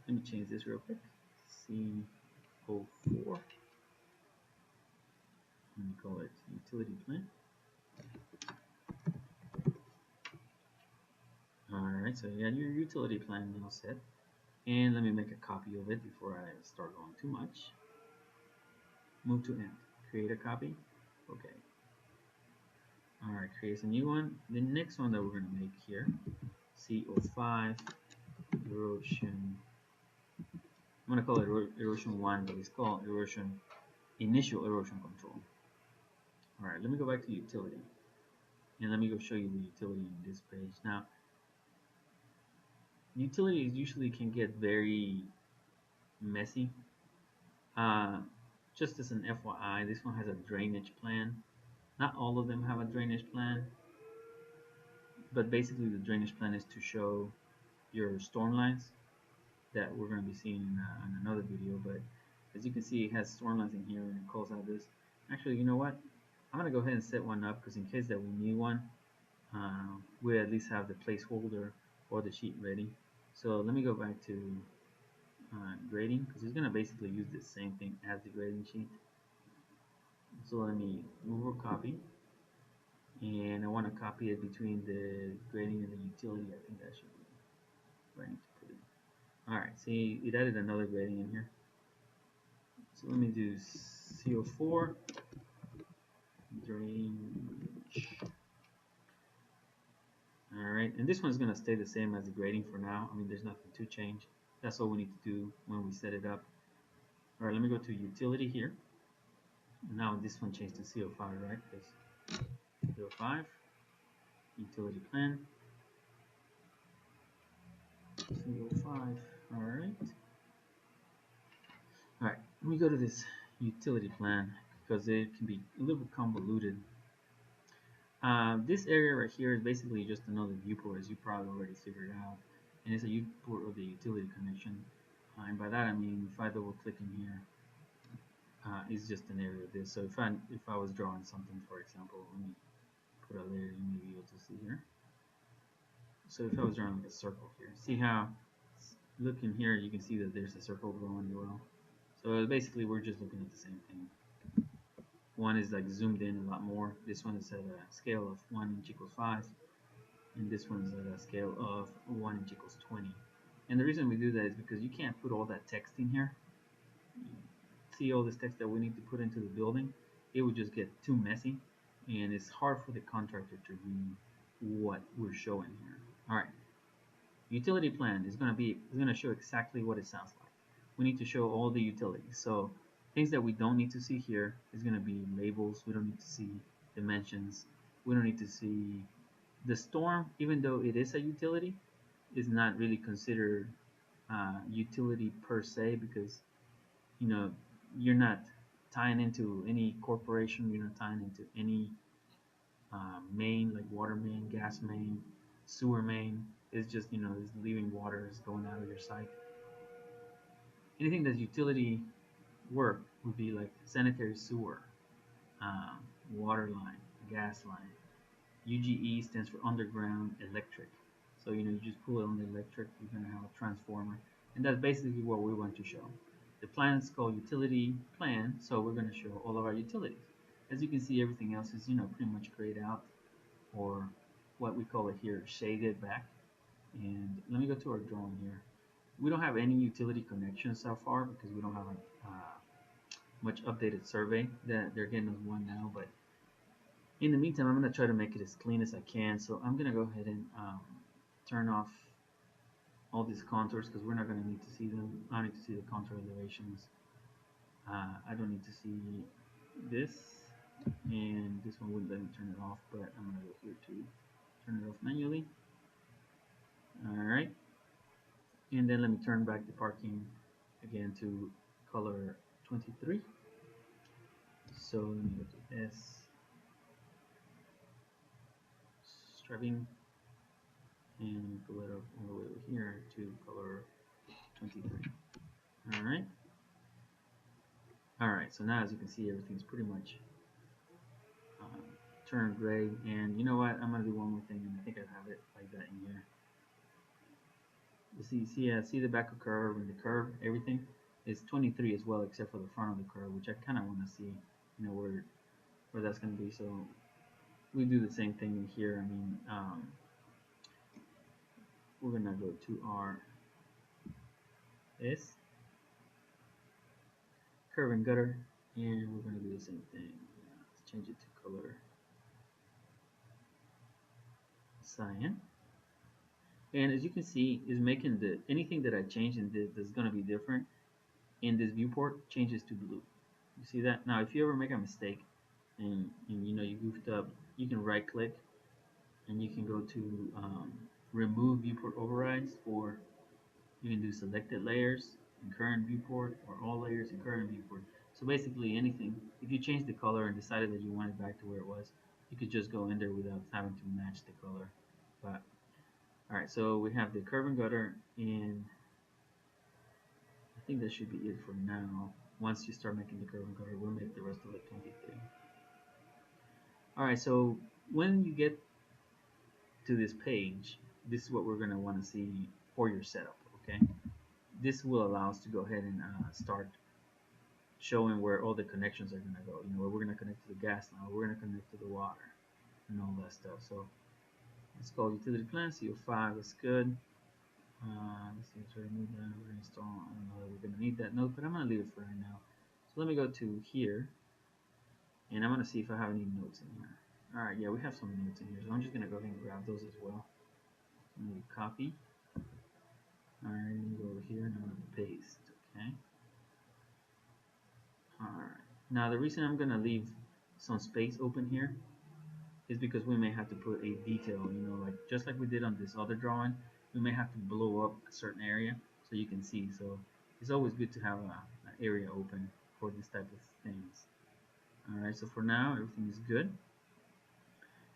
let me change this real quick. C04. Let me call it utility plan. Alright, so you got your utility plan now set. And let me make a copy of it before I start going too much. Move to end. Create a copy. Okay. Alright, create a new one. The next one that we're going to make here, CO5 erosion. I'm going to call it erosion 1, but it's called erosion initial erosion control. Alright, let me go back to utility. And let me go show you the utility on this page. Now, utilities usually can get very messy. Just as an FYI, this one has a drainage plan. Not all of them have a drainage plan, but basically the drainage plan is to show your storm lines that we're going to be seeing in another video. But as you can see, it has storm lines in here and it calls out this. Actually, you know what? I'm going to go ahead and set one up because in case that we need one, we at least have the placeholder or the sheet ready. So let me go back to grading because it's going to basically use the same thing as the grading sheet. So let me move or copy, and I want to copy it between the grading and the utility. I think that should be where I need to put it. Alright, see, it added another grading in here. So let me do CO4 drainage. Alright, and this one's going to stay the same as the grading for now. I mean, there's nothing to change. That's all we need to do when we set it up. Alright, let me go to utility here. Now this one changed to CO5, right? Because CO5, utility plan, CO5, alright. Alright, let me go to this utility plan because it can be a little bit convoluted. This area right here is basically just another viewport, as you probably already figured out, and it's a viewport of the utility connection. And by that I mean, if I double click in here, it's just an area of this. So if I was drawing something, for example, let me put a layer you may be able to see here. So if I was drawing like a circle here, see how, look in here, you can see that there's a circle going as well. So basically we're just looking at the same thing. One is like zoomed in a lot more. This one is at a scale of 1 inch equals 5, and this one is at a scale of 1 inch equals 20. And the reason we do that is because you can't put all that text in here. See all this text that we need to put into the building, it would just get too messy, and it's hard for the contractor to read what we're showing here. All right, utility plan is going to show exactly what it sounds like. We need to show all the utilities. So things that we don't need to see here is going to be labels. We don't need to see dimensions. We don't need to see the storm, even though it is a utility, is not really considered utility per se, because you know you're not tying into any corporation. You're not tying into any main, like water main, gas main, sewer main. It's just, it's leaving water, is going out of your site. Anything that's utility work would be like sanitary sewer, um, water line, gas line. UGE stands for underground electric. So you just pull it on the electric, you're gonna have a transformer, and that's basically what we want to show. The plan is called utility plan, so we're gonna show all of our utilities. As you can see, everything else is pretty much grayed out, or what we call it here, shaded back. And let me go to our drawing here. We don't have any utility connections so far because we don't have a much updated survey. That they're getting us one now, but in the meantime, I'm going to try to make it as clean as I can. So I'm going to go ahead and turn off all these contours because we're not going to need to see them. I don't need to see the contour elevations. I don't need to see this, and this one wouldn't let me turn it off, but I'm going to go here to turn it off manually. Alright, and then let me turn back the parking again to color 23. So let me go to S, striping, and pull it up all the way over here to color 23. Alright, so now as you can see, everything's pretty much turned gray. And you know what, I'm going to do one more thing, and I think I have it like that in here. You see the back of curve and the curve, everything is 23 as well, except for the front of the curve, which I kind of want to see, where that's going to be. So we do the same thing in here. I mean, we're gonna go to our S curve and gutter, and we're gonna do the same thing. Let's change it to color cyan. And as you can see, is making the anything that I change in this that's gonna be different in this viewport changes to blue. You see that? Now, if you ever make a mistake and you know you goofed up, you can right click and you can go to remove viewport overrides, or you can do selected layers in current viewport or all layers in current viewport. So basically anything, if you change the color and decided that you want it back to where it was, you could just go in there without having to match the color. But all right, so we have the curve and gutter, and I think that should be it for now. Once you start making the curve and gutter, we'll make the rest of it 23. All right, so when you get to this page, this is what we're going to want to see for your setup, okay? This will allow us to go ahead and start showing where all the connections are going to go. You know, where we're going to connect to the gas line, we're going to connect to the water, and all that stuff. So let's go utility plan, CO5 is good. Let's see, so remove that, we're going to install, I don't know that we're going to need that note, but I'm going to leave it for right now. So let me go to here, and I'm going to see if I have any notes in here. Alright, yeah, we have some notes in here, so I'm just going to go ahead and grab those as well. I'm going to copy. Alright, I'm going to go over here and I'm going to paste, okay? Alright, now the reason I'm going to leave some space open here is because we may have to put a detail, you know, like just like we did on this other drawing, we may have to blow up a certain area so you can see. So it's always good to have an area open for this type of things. Alright, so for now everything is good.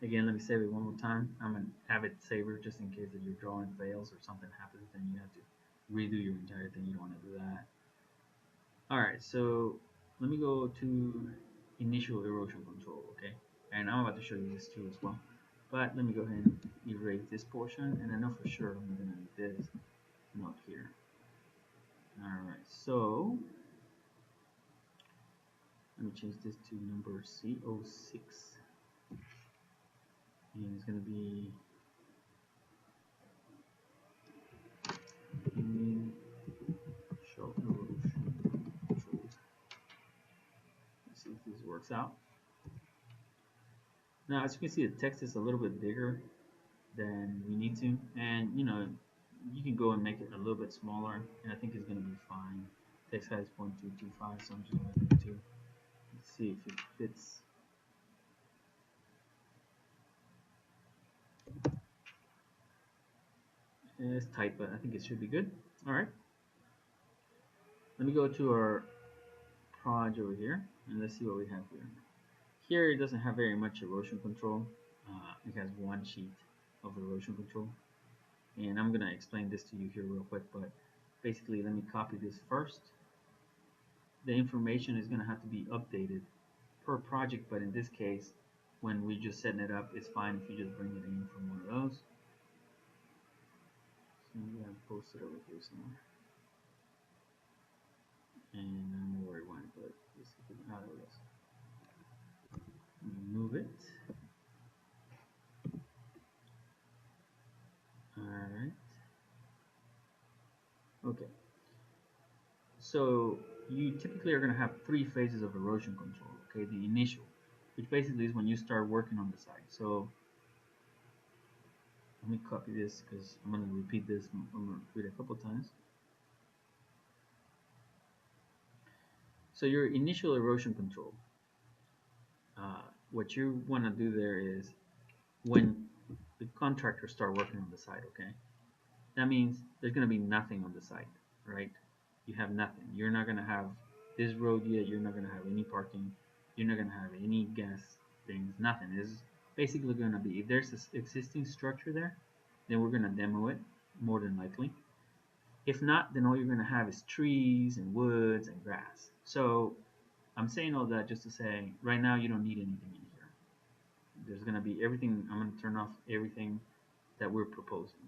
Again, let me save it one more time. I'm an avid saver just in case that your drawing fails or something happens, then you have to redo your entire thing. You don't want to do that. Alright, so let me go to initial erosion control, okay? And I'm about to show you this too as well. But let me go ahead and erase this portion, and I know for sure I'm going to need this note here. Alright, so let me change this to number C06. And it's going to be show erosion control. Let's see if this works out. Now, as you can see, the text is a little bit bigger than we need to, and you know, you can go and make it a little bit smaller, and I think it's going to be fine. Text size 0.225, so I'm just going to do 2. Let's see if it fits. It's tight, but I think it should be good. All right. Let me go to our project over here, and let's see what we have here. Here it doesn't have very much erosion control. It has one sheet of erosion control, and I'm going to explain this to you here real quick, but basically let me copy this first. The information is going to have to be updated per project, but in this case, when we're just setting it up, it's fine if you just bring it in from one of those. So maybe I'll post it over here somewhere. And I don't know where it went, but let's see if it, there it is. Move it. Alright. Okay. So you typically are going to have 3 phases of erosion control. Okay, the initial, which basically is when you start working on the site. So let me copy this because I'm going to repeat this. I'm going to read it a couple times. So your initial erosion control, what you want to do there is when the contractors start working on the site, okay? That means there's going to be nothing on the site, right? You have nothing. You're not going to have this road yet. You're not going to have any parking. You're not going to have any gas things, nothing. It's basically going to be, if there's this existing structure there, then we're going to demo it, more than likely. If not, then all you're going to have is trees and woods and grass. So I'm saying all that just to say, right now you don't need anything in here. There's going to be everything. I'm going to turn off everything that we're proposing.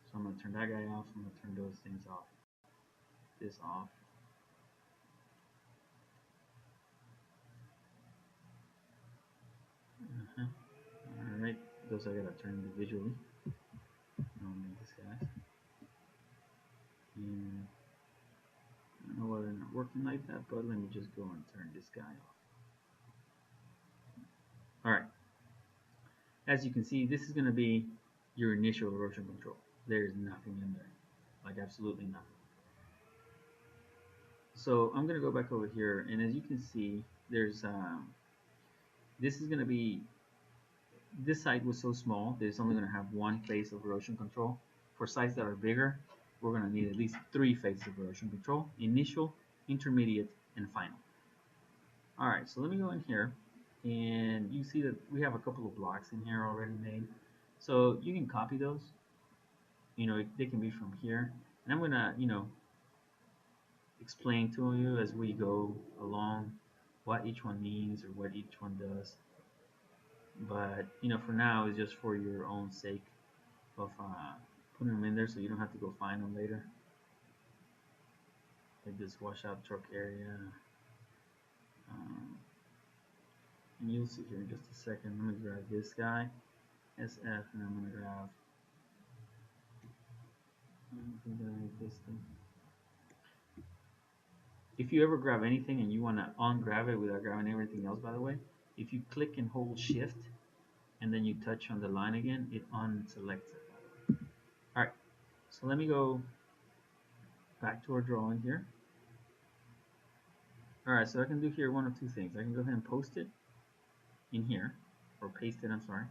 So I'm going to turn that guy off. I'm going to turn those things off. This off. Alright. those I gotta turn individually. I'll make this guy. And I don't know why they're not working like that, but let me just go and turn this guy off. Alright, as you can see, this is going to be your initial erosion control. There's nothing in there, like absolutely nothing. So I'm going to go back over here, and as you can see, there's this is going to be, this site was so small, there's only going to have one phase of erosion control. For sites that are bigger, we're going to need at least 3 phases of erosion control: initial, intermediate, and final. Alright, so let me go in here, and you see that we have a couple of blocks in here already made. So you can copy those. You know, they can be from here. And I'm going to, you know, explain to you as we go along what each one means or what each one does. But, you know, for now, it's just for your own sake of putting them in there so you don't have to go find them later. Like this washout truck area. And you'll see here in just a second. I'm going to grab this guy, SF, and I'm going to grab, I think I need this thing. If you ever grab anything and you want to ungrab it without grabbing everything else, by the way, if you click and hold shift and then you touch on the line again, it unselects it. Alright, so let me go back to our drawing here. Alright, so I can do here one of two things. I can go ahead and post it in here, or paste it, I'm sorry.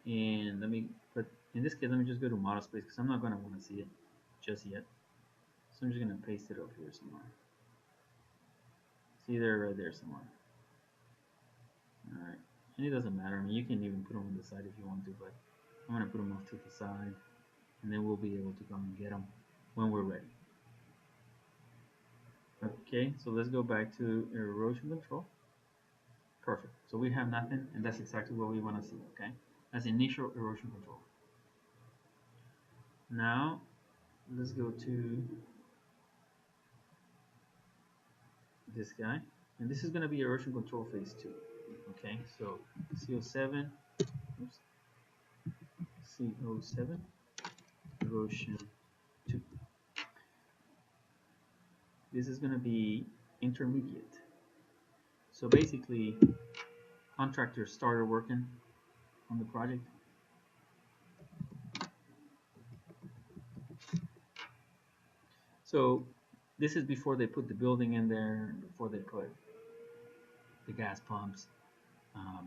And let me put, in this case, let me just go to model space because I'm not going to want to see it just yet. So I'm just going to paste it up here somewhere. See there, right there somewhere. Alright, and it doesn't matter. I mean, you can even put them on the side if you want to, but I'm going to put them off to the side, and then we'll be able to come and get them when we're ready. Okay, so let's go back to erosion control. Perfect. So we have nothing, and that's exactly what we want to see. Okay, that's initial erosion control. Now, let's go to this guy, and this is going to be erosion control phase 2. Okay, so CO7, oops, CO7, erosion 2. This is going to be intermediate. So basically, contractors started working on the project. So this is before they put the building in there, before they put the gas pumps,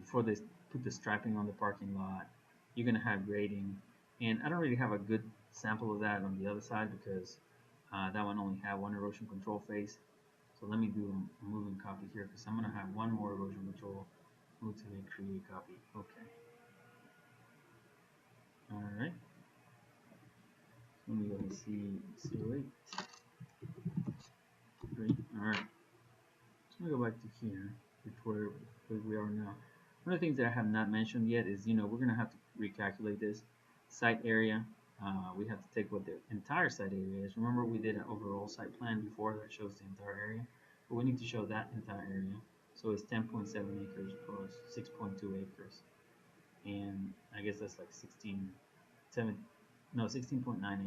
before they put the striping on the parking lot. You're going to have grading, and I don't really have a good sample of that on the other side because that one only had one erosion control phase. So let me do a move and copy here because I'm going to have one more erosion control. Move to create copy. Okay. All right. Let me go and see 08. Great. All right. So let me go back to here, where we are now. One of the things that I have not mentioned yet is, you know, we're going to have to recalculate this site area. We have to take what the entire site area is. Remember, we did an overall site plan before that shows the entire area, but we need to show that entire area. So it's 10.7 acres plus 6.2 acres, and I guess that's like 16.9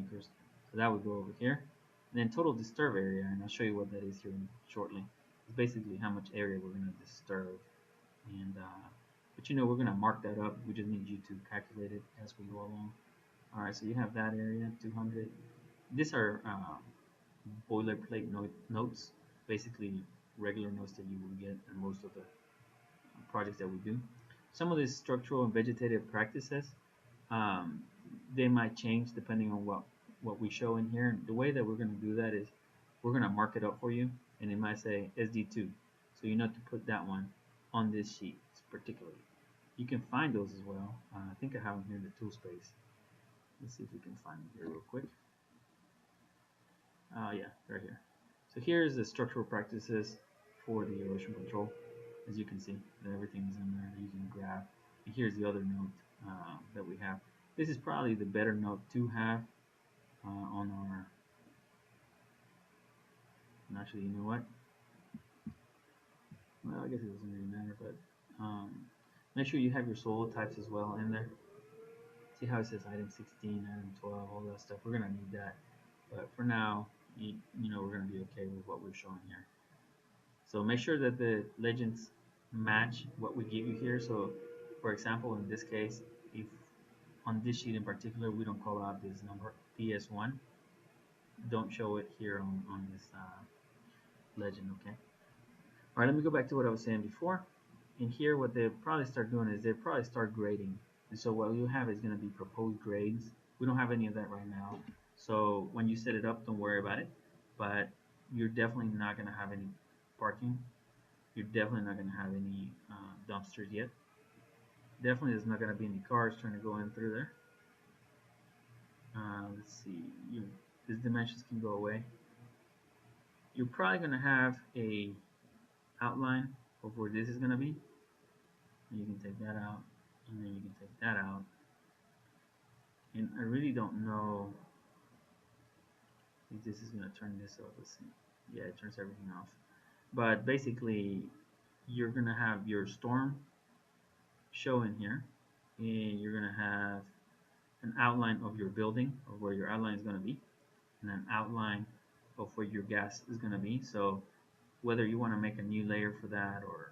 acres. So that would go over here. And then total disturb area, and I'll show you what that is here shortly. It's basically how much area we're going to disturb. And but you know, we're going to mark that up. We just need you to calculate it as we go along. All right, so you have that area, 200. These are boilerplate notes, basically regular notes that you will get in most of the projects that we do. Some of these structural and vegetative practices, they might change depending on what we show in here. The way that we're going to do that is we're going to mark it up for you, and it might say SD2. So you know to put that one on this sheet particularly. You can find those as well. I think I have them here in the tool space. Let's see if we can find them here real quick. Yeah, right here. So here's the structural practices for the erosion control. As you can see, everything is in there that you can grab. And here's the other note that we have. This is probably the better note to have on our. And actually, you know what? Well, I guess it doesn't really matter, but Make sure you have your solo types as well in there. See how it says item 16, item 12, all that stuff. We're gonna need that, but for now, we're gonna be okay with what we're showing here. So make sure that the legends match what we give you here. So, for example, in this case, if on this sheet in particular we don't call out this number PS1, don't show it here on this legend. Okay. All right, let me go back to what I was saying before. In here, what they'll probably start doing is they'll probably start grading. And so what you have is going to be proposed grades. We don't have any of that right now. So when you set it up, don't worry about it. But you're definitely not going to have any parking. You're definitely not going to have any dumpsters yet. Definitely there's not going to be any cars trying to go in through there. Let's see. These dimensions can go away. You're probably going to have a outline of where this is going to be. And you can take that out, and then you can take that out. And I really don't know if this is going to turn this off. Let's see. Yeah, it turns everything off. But basically, you're going to have your storm show in here, and you're going to have an outline of your building, or where your outline is going to be, and an outline of where your gas is going to be. So whether you want to make a new layer for that, or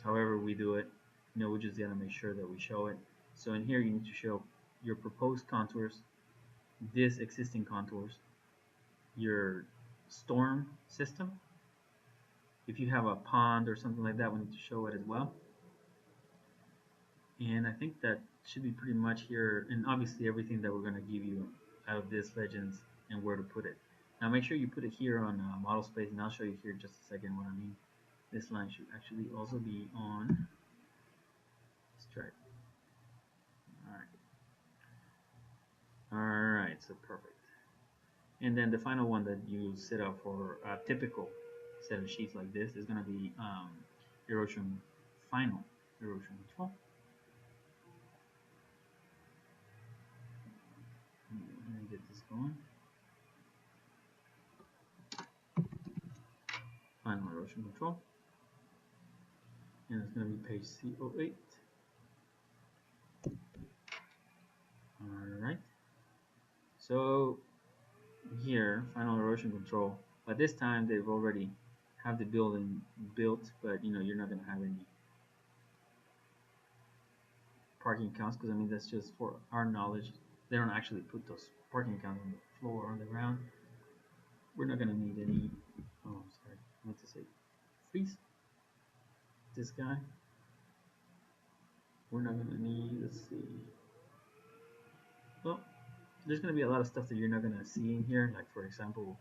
however we do it, we just got to make sure that we show it. So in here, you need to show your proposed contours, this existing contours, your storm system. If you have a pond or something like that, we need to show it as well. And I think that should be pretty much here, and obviously everything that we're going to give you out of this legends and where to put it. Now make sure you put it here on model space, and I'll show you here in just a second what I mean. This line should actually also be on stripe. Alright, so perfect. And then the final one that you set up for a typical set of sheets like this is going to be erosion final, erosion control. Let me get this going. Final erosion control. And it's going to be page C08. Alright. So here, final erosion control. By this time, they've already have the building built, but you're not going to have any parking counts, because I mean that's just for our knowledge. They don't actually put those parking counts on the floor or on the ground. We're not going to need any. Oh, sorry, I meant to say freeze. This guy. We're not going to need. Let's see. Well, there's going to be a lot of stuff that you're not going to see in here. Like for example,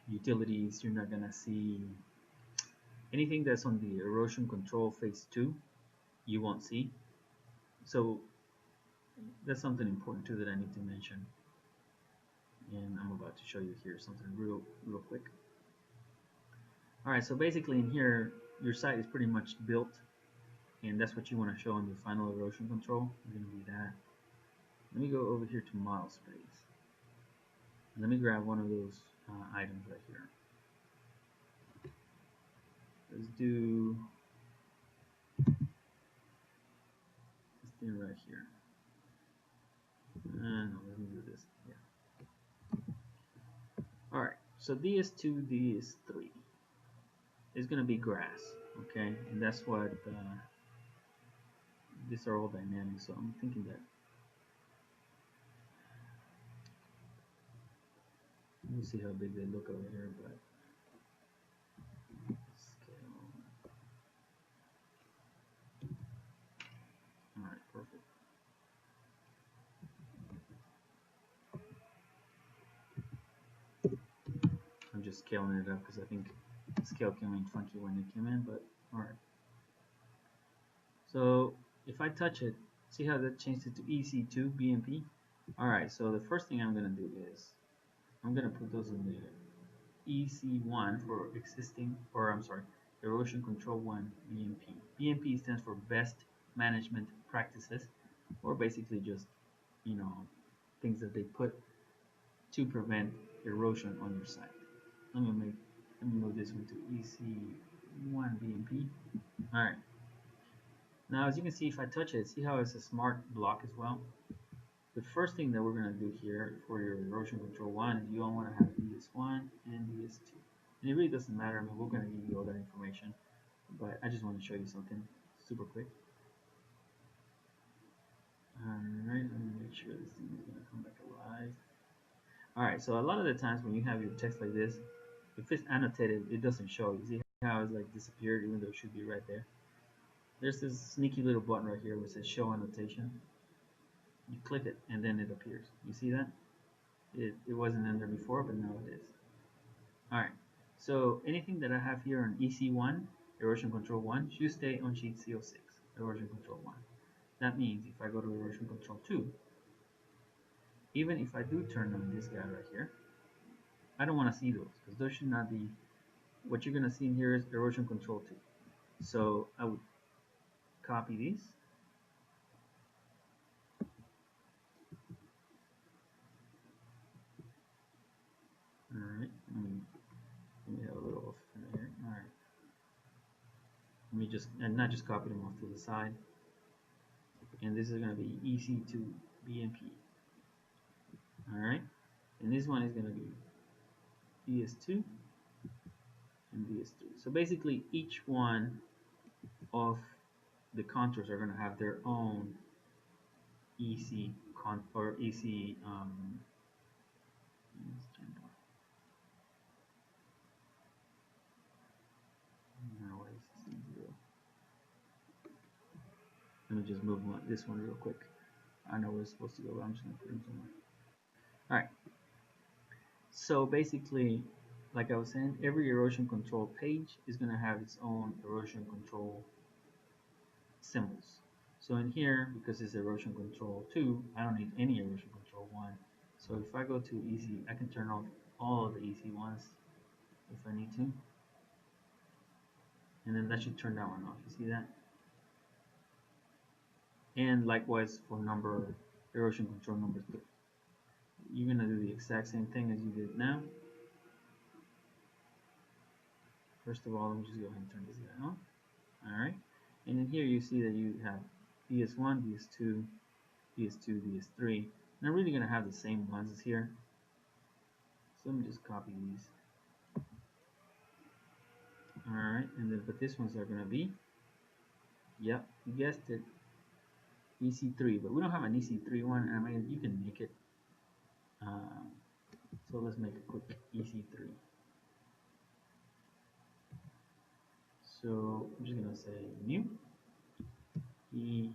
utilities. You're not going to see anything that's on the erosion control phase 2. You won't see. So that's something important too that I need to mention. And I'm about to show you here something real quick. Alright, so basically in here, your site is pretty much built, and that's what you want to show in the final erosion control. It's going to be that. Let me go over here to model space. Let me grab one of those items right here. Let's do this thing right here. No, let me do this. Yeah. Alright, so DS2, DS3 is going to be grass, okay? And that's what these are all dynamic, so I'm thinking that. Let me see how big they look over here, but scale. Alright, perfect. I'm just scaling it up because I think the scale came in funky when it came in, but alright. So if I touch it, see how that changed it to EC2 BMP? Alright, so the first thing I'm going to do is I'm going to put those in the EC1 for existing, or I'm sorry, Erosion Control 1 BMP. BMP stands for Best Management Practices, or basically just, things that they put to prevent erosion on your site. Let me move this one to EC1 BMP. Alright. Now, as you can see, if I touch it, see how it's a smart block as well? The first thing that we're going to do here for your erosion control 1 is you don't want to have DS1 and DS2. And it really doesn't matter. I mean, we're going to give you all that information, but I just want to show you something super quick. Alright, let me make sure this thing is going to come back alive. Alright, so a lot of the times when you have your text like this, if it's annotated, it doesn't show. You see how it's like disappeared even though it should be right there? There's this sneaky little button right here which says show annotation. You click it and then it appears. You see that? It wasn't in there before, but now it is. Alright, so anything that I have here on EC1, Erosion Control 1, should stay on sheet CO6, Erosion Control 1. That means if I go to Erosion Control 2, even if I do turn on this guy right here, I don't want to see those because those should not be. What you're going to see in here is Erosion Control 2. So I would copy these. Alright, let me have a little off here. Alright. Let me just, and not just copy them off to the side. And this is going to be EC2 BMP. Alright, and this one is going to be DS2 and DS3. So basically each one of the contours are going to have their own EC or EC let me just move this one real quick. I know where it's supposed to go, but I'm just going to put them somewhere. Alright, so basically, like I was saying, every erosion control page is going to have its own erosion control symbols. So in here, because it's erosion control 2, I don't need any erosion control 1. So if I go to EC, I can turn off all of the EC ones if I need to. And then that should turn that one off. You see that? And likewise for erosion control number 3. You're going to do the exact same thing as you did now. First of all, let me just go ahead and turn this guy on. Alright. And in here you see that you have DS1, DS2, DS2, DS3. And I'm really going to have the same ones as here. So let me just copy these. Alright, and then but these ones are going to be, yep, you guessed it, EC3. But we don't have an EC3 one. I mean, you can make it. So let's make a quick EC3. So I'm just going to say new EC3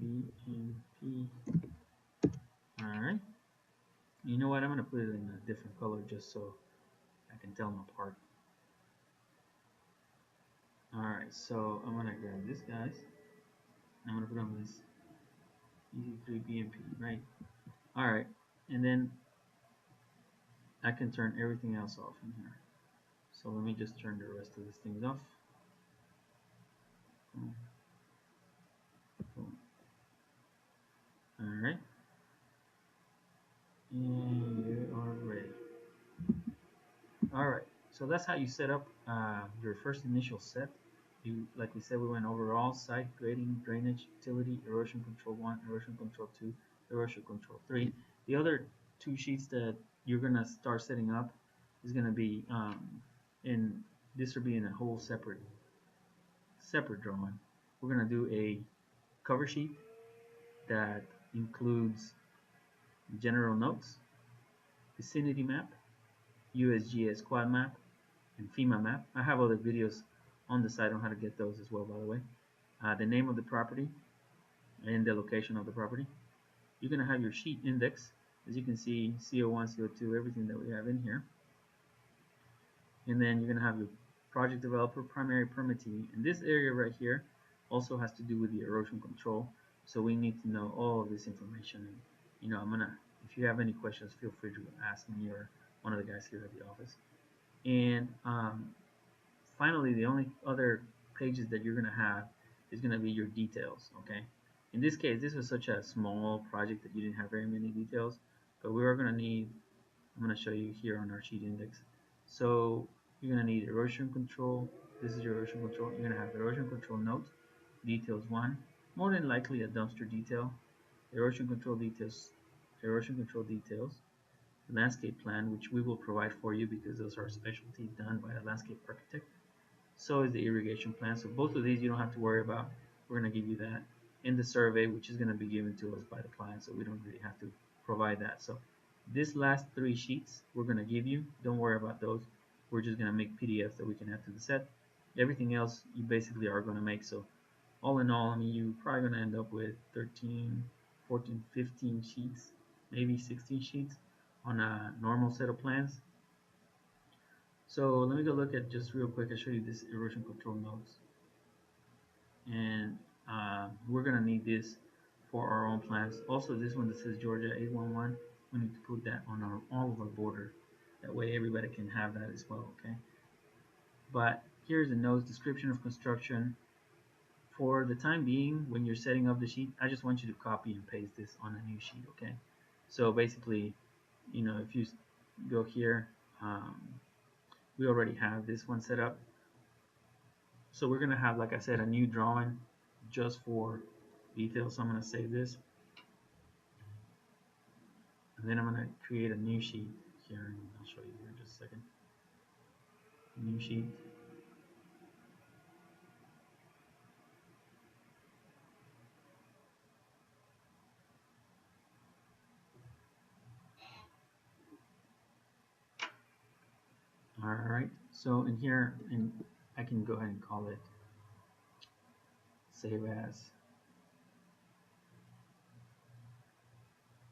BNP. Alright. You know what? I'm going to put it in a different color just so I can tell them apart. Alright, so I'm going to grab this, guys. I'm going to put on this EC3 BNP, right? Alright, and then I can turn everything else off in here. So let me just turn the rest of these things off. Alright. And you are ready. Alright, so that's how you set up your first initial set. Like we said, we went over all site grading, drainage, utility, erosion control 1, erosion control 2, erosion control 3. The other two sheets that you're going to start setting up is going to be this will be in a whole separate drawing. We're going to do a cover sheet that includes general notes, vicinity map, USGS quad map, and FEMA map. I have other videos on the site on how to get those as well, by the way. The name of the property and the location of the property. You're going to have your sheet index. As you can see, CO1, CO2, everything that we have in here. And then you're going to have your project developer, primary permittee. And this area right here also has to do with the erosion control. So we need to know all of this information. And, you know, if you have any questions, feel free to ask me or one of the guys here at the office. And finally, the only other pages that you're going to have is going to be your details, okay? In this case, this was such a small project that you didn't have very many details, but we are going to need, I'm going to show you here on our sheet index. So You're going to need erosion control. This is your erosion control. You're going to have erosion control note, details 1, more than likely a dumpster detail, erosion control details, landscape plan, which we will provide for you because those are specialty done by a landscape architect. So is the irrigation plan. So both of these you don't have to worry about. We're going to give you that in the survey, which is going to be given to us by the client, so we don't really have to provide that. So this last 3 sheets we're going to give you. Don't worry about those. We're just going to make PDFs that we can add to the set. Everything else you basically are going to make. So all in all, I mean, you're probably going to end up with 13, 14, 15 sheets, maybe 16 sheets on a normal set of plans. So let me go look at just real quick. I'll show you this erosion control notes. And we're going to need this for our own plans. Also, this one that says Georgia 811, we need to put that on all of our border. That way everybody can have that as well, okay? But here's the notes, description of construction. For the time being, when you're setting up the sheet, I just want you to copy and paste this on a new sheet, okay? So basically, you know, if you go here, we already have this one set up. So we're going to have, like I said, a new drawing just for details. So I'm going to save this. And then I'm going to create a new sheet here, and I'll show you here in just a second. New sheet. Alright, so in here, and I can go ahead and call it save as,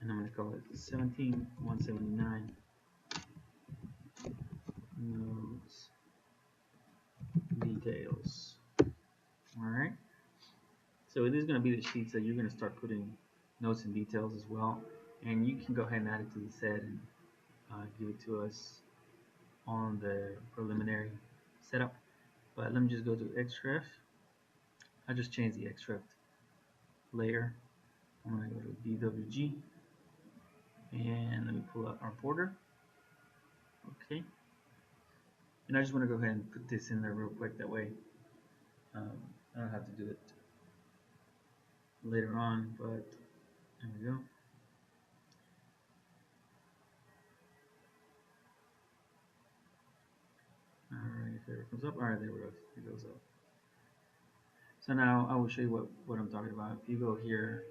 and I'm going to call it 17179 notes details. Alright, so it is going to be the sheets that you're going to start putting notes and details as well, and you can go ahead and add it to the set and give it to us on the preliminary setup. But let me just go to Xref. I just changed the Xref layer. I'm going to go to DWG, and let me pull out our border. Okay, and I just want to go ahead and put this in there real quick, that way I don't have to do it later on, but there we go. Alright, if it ever comes up, alright, there we go, it goes up. So now I will show you what I'm talking about. If you go here,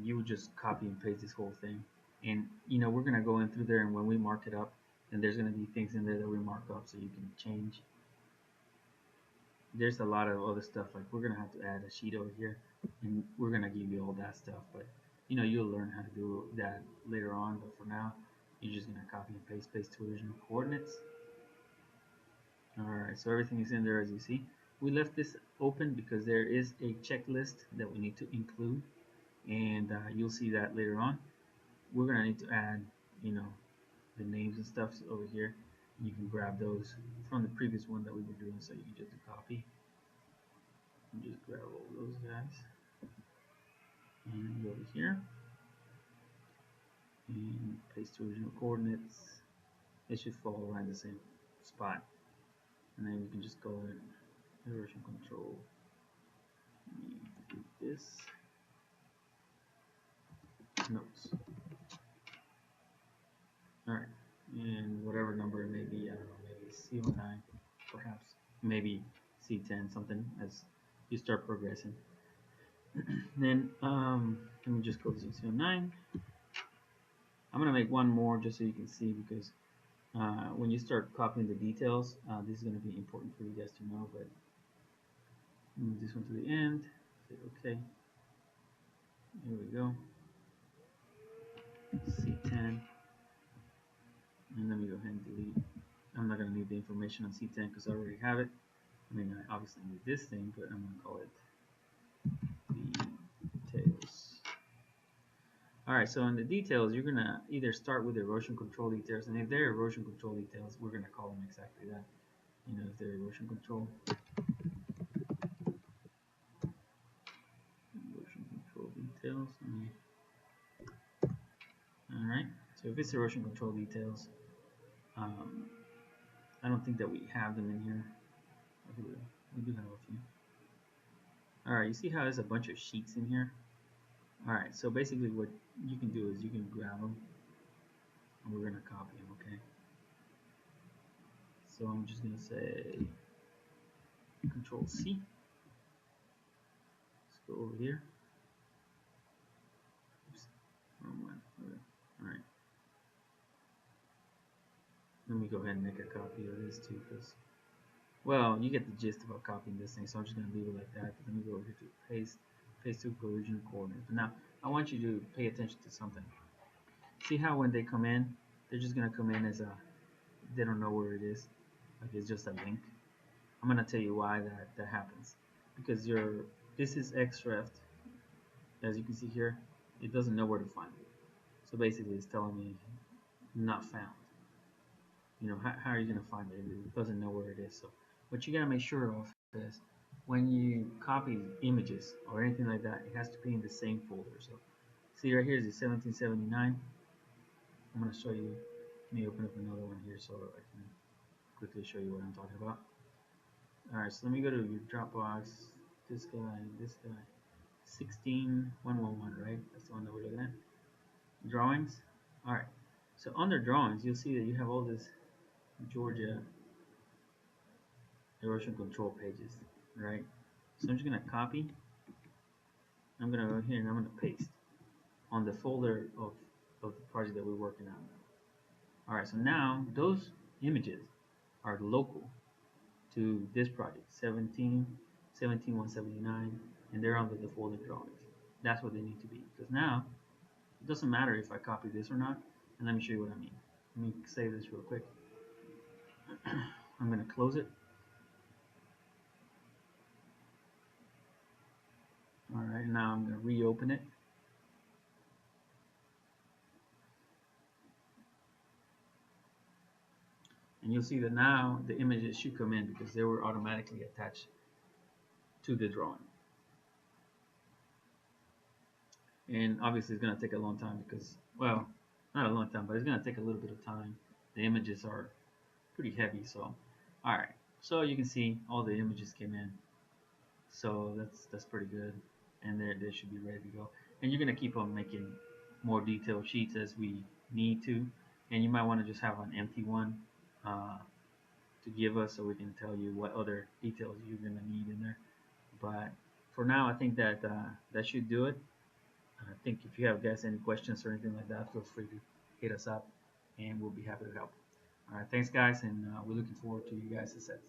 you would just copy and paste this whole thing, and you know, we're going to go in through there, and when we mark it up, then there's going to be things in there that we mark up so you can change. There's a lot of other stuff, like we're going to have to add a sheet over here, and we're going to give you all that stuff, but you know, you'll learn how to do that later on. But for now, you're just going to copy and paste to original coordinates. Alright, so everything is in there as you see. We left this open because there is a checklist that we need to include, and you'll see that later on. We're going to need to add, you know, the names and stuff over here. You can grab those from the previous one that we were doing, so you can just copy and just grab all those guys and go over here and paste to original coordinates. It should fall around the same spot, and then you can just go in erosion control. Do this notes. Alright, and whatever number it may be, I don't know, maybe C09, perhaps, maybe C10, something, as you start progressing. Then let me just go to C09. I'm going to make one more just so you can see, because when you start copying the details, this is going to be important for you guys to know. But move this one to the end, say OK. Here we go. C10. And let me go ahead and delete. I'm not going to need the information on C10 because I already have it. I mean, I obviously need this thing, but I'm going to call it details. Alright, so in the details, you're going to either start with erosion control details, and if they're erosion control details, we're going to call them exactly that. You know, if they're erosion control details. Alright, so if it's erosion control details, I don't think that we have them in here. Okay, we do have a few. All right, you see how there's a bunch of sheets in here? All right, so basically what you can do is you can grab them and we're gonna copy them, okay? So I'm just gonna say Control C. Let's go over here. Oops, wrong one. Okay. All right, let me go ahead and make a copy of this too, because well, you get the gist about copying this thing. So I'm just gonna leave it like that. But let me go over here to paste to original coordinates. But now I want you to pay attention to something. See how when they come in, they're just gonna come in as a they don't know where it is, like it's just a link. I'm gonna tell you why that happens, because this is xref, as you can see here, it doesn't know where to find it. So basically, it's telling me not found. How are you gonna find it? It doesn't know where it is. So what you gotta make sure of is when you copy images or anything like that, it has to be in the same folder. So see right here is the 1779. I'm gonna show you. Let me open up another one here so I can quickly show you what I'm talking about. Alright, so let me go to your Dropbox. This guy. 16111, right? That's the one that we're looking at. Drawings. Alright. So under drawings, you'll see that you have all this Georgia erosion control pages, right? So I'm just gonna copy. I'm gonna go here and I'm gonna paste on the folder of the project that we're working on. Alright, so now those images are local to this project, 17179, and they're under the folder drawings. That's what they need to be, because now it doesn't matter if I copy this or not. And let me show you what I mean. Let me save this real quick. I'm going to close it. All right, now I'm going to reopen it. And you'll see that now the images should come in because they were automatically attached to the drawing. And obviously it's going to take a long time because, well, not a long time, but it's going to take a little bit of time. The images are pretty heavy, so all right. So you can see all the images came in. So that's pretty good, and they should be ready to go. And you're gonna keep on making more detailed sheets as we need to, and you might want to just have an empty one uh, to give us so we can tell you what other details you're gonna need in there. But for now, I think that that should do it. I think if you have guys any questions or anything like that, feel free to hit us up, and we'll be happy to help. All right, thanks guys, and we're looking forward to you guys' success.